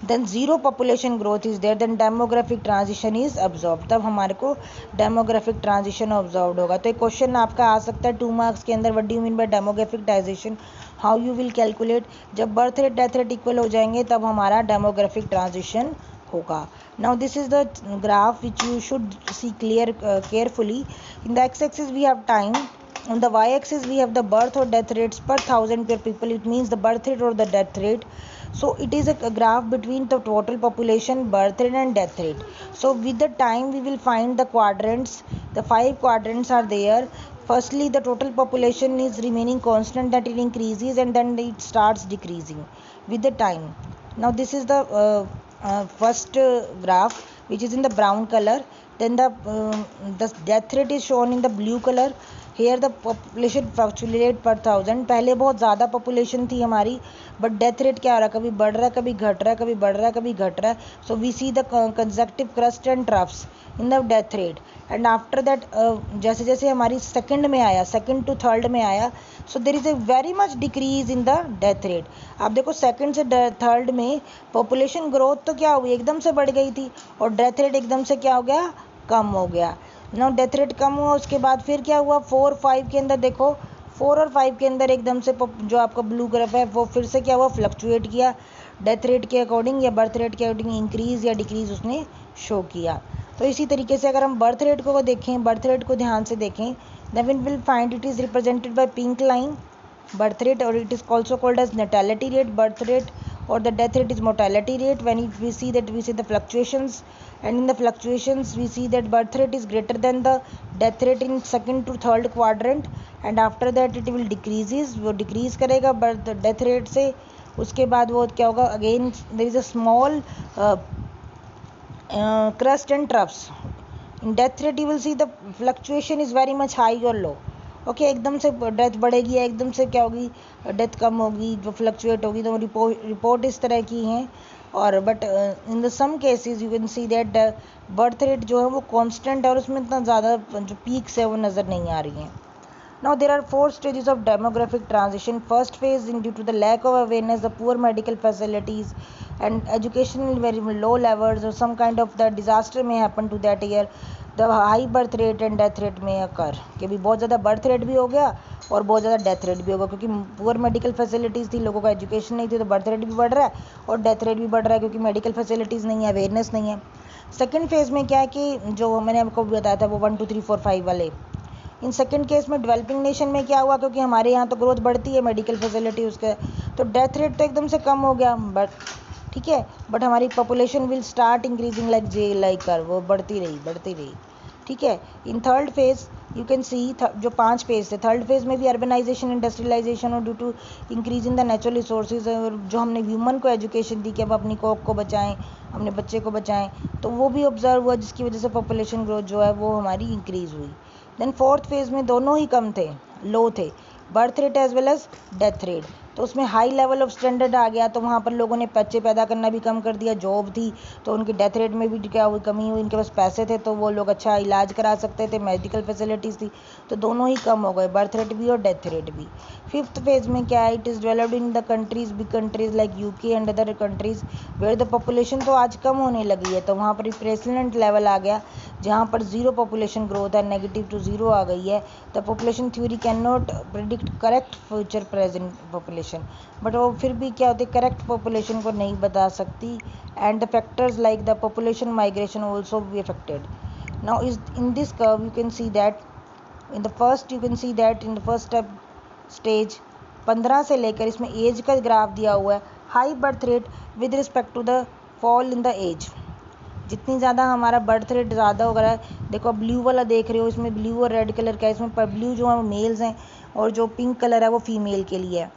then zero population growth is there, then demographic transition is observed। तब हमारे को demographic transition observed होगा। तो एक क्वेश्चन आपका आ सकता है 2 मार्क्स के अंदर, what do you mean by demographic transition, how you will calculate. जब birth rate death rate equal हो जाएंगे तब हमारा डेमोग्राफिक ट्रांजिशन होगा। Now this is the graph which you should see carefully। in the x-axis we have time, on the y-axis we have the birth or death rates per 1000 per people, it means the birth rate or the death rate। So it is a graph between the total population, birth rate and death rate। So with the time we will find the quadrants, the 5 quadrants are there। Firstly the total population is remaining constant, that it increases and then it starts decreasing with the time। Now this is the first graph, which is in the brown color. Then the death rate is shown in the blue color. Here the population fluctuate per thousand. पहले बहुत ज़्यादा population थी हमारी, but death rate क्या हो रहा है, कभी बढ़ रहा है, कभी घट रहा है, कभी बढ़ रहा है, कभी घट रहा है. So we see the consecutive crest and troughs in the death rate. And after that जैसे जैसे हमारी सेकंड में आया, सेकंड टू थर्ड में आया, so there is a very much decrease in the death rate. आप देखो सेकंड से थर्ड में पॉपुलेशन ग्रोथ तो क्या हुई, एकदम से बढ़ गई थी, और डेथ रेट एकदम से क्या हो गया, कम हो गया. ना डेथ रेट कम हुआ, उसके बाद फिर क्या हुआ, 4-5 के अंदर देखो, 4 और 5 के अंदर एकदम से जो आपका ब्लू ग्राफ है वो फिर से क्या हुआ, फ्लक्चुएट किया डेथ रेट के अकॉर्डिंग या बर्थ रेट के अकॉर्डिंग, इंक्रीज या डिक्रीज उसने शो किया. तो इसी तरीके से अगर हम बर्थ रेट को देखें, बर्थ रेट को ध्यान से देखें, then we will find it is represented by pink line, birth rate, or it is also called as natality rate, birth rate, or the death rate is mortality rate. When we see that, we see the fluctuations, and in the fluctuations we see that birth rate is greater than the death rate in second to third quadrant, and after that it will decreases, वो decrease करेगा birth death rate से. उसके बाद वो क्या होगा, again there is a small crest and troughs. In death rate you will see the fluctuation is very much high or low. Okay एकदम से डेथ बढ़ेगी या एकदम से क्या होगी, डेथ कम होगी, जो फ्लक्चुएट होगी. तो रिपोर्ट इस तरह की हैं. और but in the some cases you can see that birth rate जो है वो कांस्टेंट है, और उसमें इतना ज़्यादा जो पीक्स है वो नज़र नहीं आ रही हैं. Now there are 4 stages of demographic transition. First phase, in due to the lack of awareness, the poor medical facilities and education in very low levels, or some kind of the disaster may happen to that year, the high birth rate and death rate may occur. कि भी बहुत ज़्यादा बर्थ रेट भी हो गया और बहुत ज़्यादा डेथ रेट भी होगा, क्योंकि पुअर मेडिकल फैसिलिटीज़ थी, लोगों का एजुकेशन नहीं थी, तो बर्थ रेट भी बढ़ रहा है और डेथ रेट भी बढ़ रहा है, क्योंकि मेडिकल फैसिलिटीज़ नहीं है, अवेयरनेस नहीं है. सेकेंड फेज़ में क्या है कि जो मैंने आपको बताया था वो 1 2 3 4 5 वाले. इन सेकेंड केस में डेवलपिंग नेशन में क्या हुआ, क्योंकि हमारे यहाँ तो ग्रोथ बढ़ती है मेडिकल फैसिलिटी उसके, तो डेथ रेट तो एकदम से कम हो गया, बट ठीक है, बट हमारी population will start increasing like जे लाइक कर, वो बढ़ती रही. ठीक है. In third phase you can see, जो 5 फेज थे, थर्ड फेज में भी अर्बनाइजेशन, इंडस्ट्रियलाइजेशन, और due to increase in the natural resources, और जो हमने ह्यूमन को एजुकेशन दी कि अब अपनी कोक को बचाएं, अपने बच्चे को बचाएं, तो वो भी ऑब्जर्व हुआ, जिसकी वजह से पॉपुलेशन ग्रोथ जो है वो हमारी इंक्रीज हुई. देन फोर्थ फेज में दोनों ही कम थे, लो थे, birth rate as well as death rate. तो उसमें हाई लेवल ऑफ स्टैंडर्ड आ गया, तो वहाँ पर लोगों ने बच्चे पैदा करना भी कम कर दिया, जॉब थी तो उनकी डेथ रेट में भी क्या हुई, कमी हुई. इनके पास पैसे थे तो वो लोग अच्छा इलाज करा सकते थे, मेडिकल फैसिलिटीज़ थी, तो दोनों ही कम हो गए, बर्थ रेट भी और डेथ रेट भी. फिफ्थ फेज में क्या है, it is developed in the countries, big countries like UK and other countries, where the population तो आज कम होने लगी है, तो वहाँ पर प्रेसिडेंट लेवल आ गया, जहाँ पर ज़ीरो पॉपुलेशन ग्रोथ है, नेगेटिव टू ज़ीरो आ गई है. The population theory can not predict correct future present population, but वो फिर भी क्या होती है, करेक्ट पॉपुलेशन को नहीं बता सकती. And the factors like the population migration also be affected. Now is in this curve you can see that in the first step stage 15 से लेकर, इसमें एज का ग्राफ दिया हुआ है, high birth rate with respect to the fall in the age. जितनी ज़्यादा हमारा बर्थ रेट ज़्यादा हो रहा है, देखो ब्लू वाला देख रहे हो, इसमें ब्लू और रेड कलर का है, इसमें ब्लू जो है वो मेल्स हैं और जो पिंक कलर है वो फीमेल के लिए है.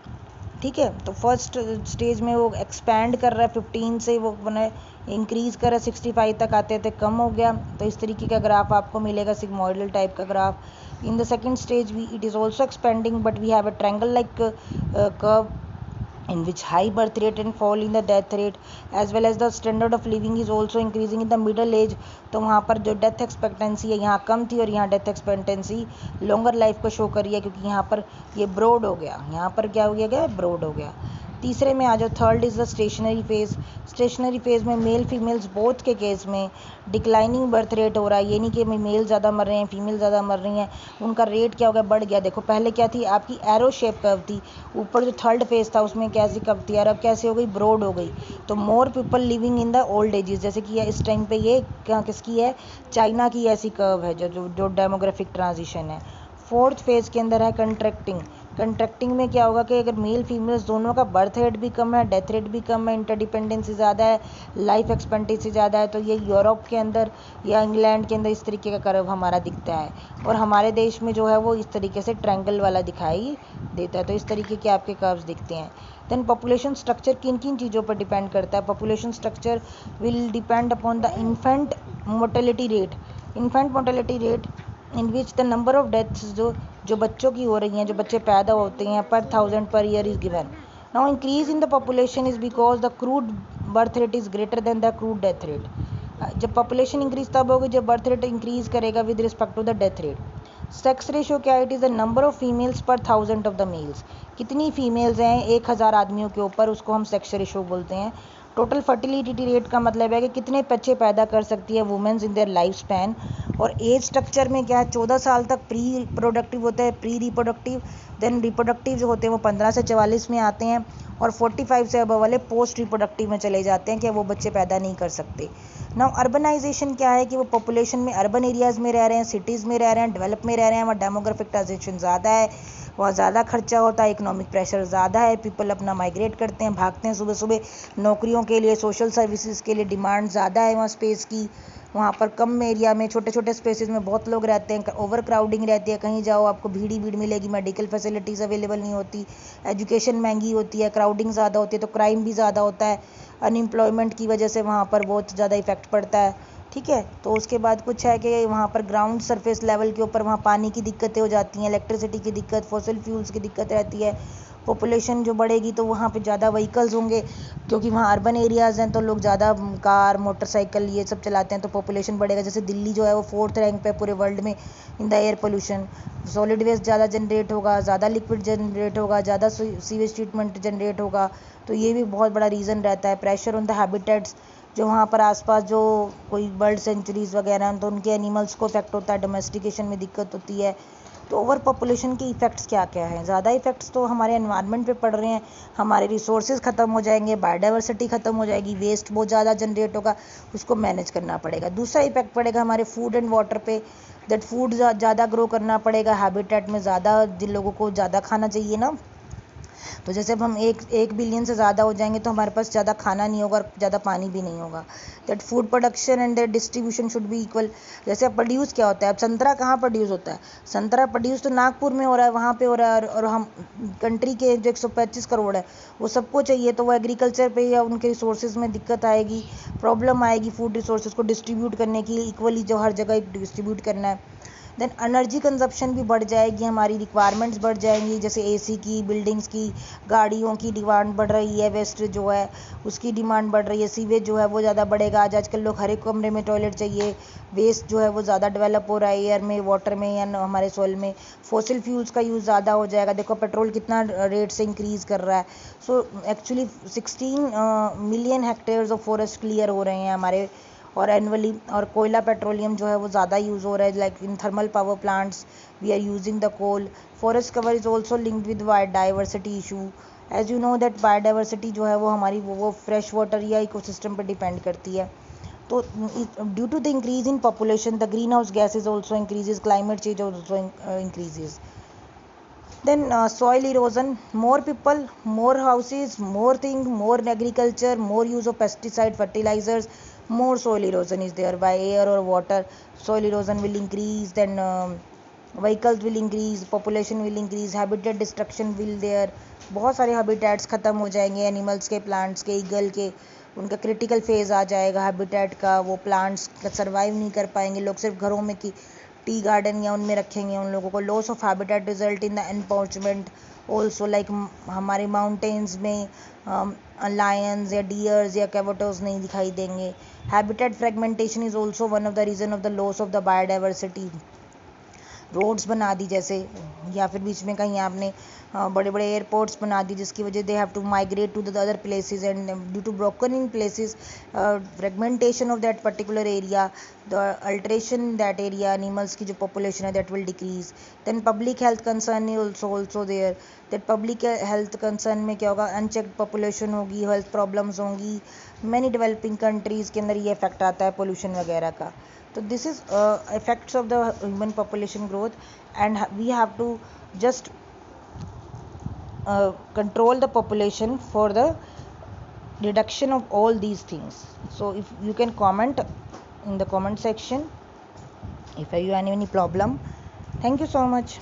ठीक है. तो फर्स्ट स्टेज में वो एक्सपैंड कर रहा है, 15 से वो बना इंक्रीज कर रहा है, 65 तक आते थे कम हो गया. तो इस तरीके का ग्राफ आपको मिलेगा, सिग्मोइडल टाइप का graph. In the second stage we it is also expanding, but we have a triangle like curve in which high birth rate and fall in the death rate, as well as the standard of living is also increasing in the middle age. तो वहाँ पर जो डेथ एक्सपेक्टेंसी है यहाँ कम थी, और यहाँ डेथ एक्सपेक्टेंसी लॉन्गर लाइफ को शो कर रही है, क्योंकि यहाँ पर ये ब्रॉड हो गया, यहाँ पर क्या हो गया, ब्रॉड हो गया. तीसरे में आ जाओ, third is the stationary phase. Stationary phase में मेल फीमेल्स बोथ के केस में डिक्लाइनिंग बर्थ रेट हो रहा है, ये नहीं कि मेल ज़्यादा मर रहे हैं फीमेल ज़्यादा मर रही हैं, उनका रेट क्या हो गया, बढ़ गया. देखो पहले क्या थी, आपकी एरो शेप कर्व थी, ऊपर जो थर्ड फेज था उसमें कैसी कर्व थी, और अब कैसे हो गई, ब्रॉड हो गई. तो more people living in the old ages, जैसे कि इस टाइम पे ये किसकी है, चाइना की ऐसी कर्व है जो डेमोग्राफिक ट्रांजिशन है. फोर्थ फेज के अंदर है कंट्रैक्टिंग. कंट्रैक्टिंग में क्या होगा कि अगर मेल फीमेल्स दोनों का बर्थ रेट भी कम है, डेथ रेट भी कम है, इंटरडिपेंडेंसी ज़्यादा है, लाइफ एक्सपेक्टेंसी ज़्यादा है, तो ये यूरोप के अंदर या इंग्लैंड के अंदर इस तरीके का कर्व हमारा दिखता है, और हमारे देश में जो है वो इस तरीके से ट्रायंगल वाला दिखाई देता है। तो इस तरीके के आपके कर्व्स दिखते हैं। देन पॉपुलेशन स्ट्रक्चर किन किन चीज़ों पर डिपेंड करता है? Population structure will depend upon the infant mortality rate. Infant mortality rate in which the number of deaths जो बच्चों की हो रही हैं, जो बच्चे पैदा होते हैं पर 1000 per year is given. Now increase in the population is because the crude birth rate is greater than the crude death rate. जब पॉपुलेशन इंक्रीज तब होगी जब बर्थ रेट इंक्रीज करेगा with respect to the death rate. Sex ratio क्या है? It is the number of females per 1000 of the males. कितनी फीमेल्स हैं 1000 आदमियों के ऊपर, उसको हम सेक्स रेशियो बोलते हैं। टोटल फर्टिलिटी रेट का मतलब है कि कितने बच्चे पैदा कर सकती है womens in their life span. और एज स्ट्रक्चर में क्या है? 14 साल तक प्री प्रोडक्टिव होता है, प्री रिप्रोडक्टिव। देन रिप्रोडक्टिव जो होते हैं वो 15 से 44 में आते हैं, और 45 से अबव वाले पोस्ट रिप्रोडक्टिव में चले जाते हैं कि वो बच्चे पैदा नहीं कर सकते। नाउ अर्बनाइजेशन क्या है कि वो पॉपुलेशन में अर्बन एरियाज़ में रह रहे हैं, सिटीज़ में रह रहे हैं, डेवलप में रह रहे हैं, वहाँ डेमोग्राफिक ट्रांजेक्शन ज़्यादा है, वहाँ ज़्यादा खर्चा होता है, इकोनॉमिक प्रेशर ज़्यादा है, पीपल अपना माइग्रेट करते हैं, भागते हैं सुबह सुबह नौकरियों के लिए, सोशल सर्विसेज के लिए, डिमांड ज़्यादा है वहाँ स्पेस की। वहाँ पर कम एरिया में छोटे छोटे स्पेसेस में बहुत लोग रहते हैं, ओवर क्राउडिंग रहती है, कहीं जाओ आपको भीड़ ही भीड़ मिलेगी, मेडिकल फैसिलिटीज़ अवेलेबल नहीं होती, एजुकेशन महंगी होती है, क्राउडिंग ज़्यादा होती है, तो क्राइम भी ज़्यादा होता है, अनएम्प्लॉयमेंट की वजह से वहाँ पर बहुत ज़्यादा इफेक्ट पड़ता है। ठीक है, तो उसके बाद कुछ है कि वहाँ पर ग्राउंड सरफेस लेवल के ऊपर वहाँ पानी की दिक्कतें हो जाती हैं, इलेक्ट्रिसिटी की दिक्कत, फॉसिल फ्यूल्स की दिक्कत रहती है। पॉपुलेशन जो बढ़ेगी तो वहाँ पे ज़्यादा व्हीकल्स होंगे, क्योंकि वहाँ अर्बन एरियाज़ हैं तो लोग ज़्यादा कार मोटरसाइकिल ये सब चलाते हैं, तो पॉपुलेशन बढ़ेगा। जैसे दिल्ली जो है वो 4th रैंक पे पूरे वर्ल्ड में in the air pollution. Solid waste ज़्यादा जनरेट होगा, ज़्यादा लिक्विड जनरेट होगा, ज़्यादा सीवेज ट्रीटमेंट जनरेट होगा, तो ये भी बहुत बड़ा रीज़न रहता है। प्रेशर ऑन द हैबिटेट्स, जो वहाँ पर आसपास जो कोई बर्ड सेंचुरीज़ वगैरह हैं तो उनके एनिमल्स को इफेक्ट होता है, डोमेस्टिकेशन में दिक्कत होती है। तो ओवर पॉपुलेशन के इफ़ेक्ट्स क्या क्या हैं? ज़्यादा इफ़ेक्ट्स तो हमारे एनवायरनमेंट पे पड़ रहे हैं, हमारे रिसोर्सेज ख़त्म हो जाएंगे, बायोडाइवर्सिटी ख़त्म हो जाएगी, वेस्ट बहुत ज़्यादा जनरेट होगा, उसको मैनेज करना पड़ेगा। दूसरा इफेक्ट पड़ेगा हमारे फूड एंड वाटर पे, दैट फूड ज़्यादा ग्रो करना पड़ेगा, हैबिटेट में ज़्यादा जिन लोगों को ज़्यादा खाना चाहिए ना, तो जैसे अब हम एक बिलियन से ज़्यादा हो जाएंगे तो हमारे पास ज़्यादा खाना नहीं होगा और ज़्यादा पानी भी नहीं होगा। That food production and that distribution should be equal. जैसे अब प्रोड्यूस क्या होता है? अब संतरा कहाँ प्रोड्यूस होता है? संतरा प्रोड्यूस तो नागपुर में हो रहा है, वहाँ पे हो रहा है, और हम कंट्री के जो 125 करोड़ है वो सबको चाहिए, तो वो एग्रीकल्चर पे या उनके रिसोर्सेज में दिक्कत आएगी, प्रॉब्लम आएगी फूड रिसोर्सेज को डिस्ट्रीब्यूट करने की, इक्वली जो हर जगह डिस्ट्रीब्यूट करना है। देन एनर्जी कंजप्शन भी बढ़ जाएगी, हमारी रिक्वायरमेंट्स बढ़ जाएंगी, जैसे एसी की, बिल्डिंग्स की, गाड़ियों की डिमांड बढ़ रही है, वेस्ट जो है उसकी डिमांड बढ़ रही है, सीवेज जो है वो ज़्यादा बढ़ेगा। आजकल लोग हर एक कमरे में टॉयलेट चाहिए, वेस्ट जो है वो ज़्यादा डेवलप हो रहा है एयर में, वाटर में या हमारे सॉइल में। फॉसिल फ्यूल्स का यूज़ ज़्यादा हो जाएगा, देखो पेट्रोल कितना रेट से इंक्रीज़ कर रहा है। So actually 16 million hectares of forest clear हो रहे हैं हमारे और एनुअली। और कोयला पेट्रोलियम जो है वो ज़्यादा यूज़ हो रहा है, like in thermal power plants we are using the coal. Forest cover is also linked with biodiversity issue. As you know that biodiversity जो है वो हमारी वो फ्रेश वाटर या इकोसिस्टम पर डिपेंड करती है। तो due to the increase in population the green house gases also increases, climate change also increases. Then soil erosion, more people, more houses, more thing, more agriculture, more use of pesticide, fertilizers, more soil erosion is there by air or water. Soil erosion will increase, then vehicles will increase, population will increase, habitat destruction will there. बहुत सारे habitats ख़त्म हो जाएंगे, एनिमल्स के, प्लांट्स के, ईगल के, उनका क्रिटिकल फेज आ जाएगा हैबिटेट का, वो प्लांट्स सर्वाइव नहीं कर पाएंगे, लोग सिर्फ घरों में की टी गार्डन या उनमें रखेंगे उन लोगों को। Loss of habitat result in the encroachment also, like हमारे माउंटेन्स में लायंस या डियर्स या कैवटोस नहीं दिखाई देंगे। Habitat fragmentation is also one of the reason of the loss of the biodiversity. Roads बना दी जैसे, या फिर बीच में कहीं आपने बड़े बड़े एयरपोर्ट्स बना दी जिसकी वजह they have to migrate to the other places, and due to broken in places fragmentation of that particular area, the alteration that area, animals की जो पॉपुलेशन है that will decrease. Then public health concern is also there, that public health concern में क्या होगा? अनचेक्ड पॉपुलेशन होगी, हेल्थ प्रॉब्लम्स होंगी। मैनी डेवलपिंग कंट्रीज़ के अंदर ये इफेक्ट आता है पोल्यूशन वगैरह का। तो this is effects of the human population growth, and we have to just control the population for the reduction of all these things. So if you can comment in the comment section if you have any problem. Thank you so much.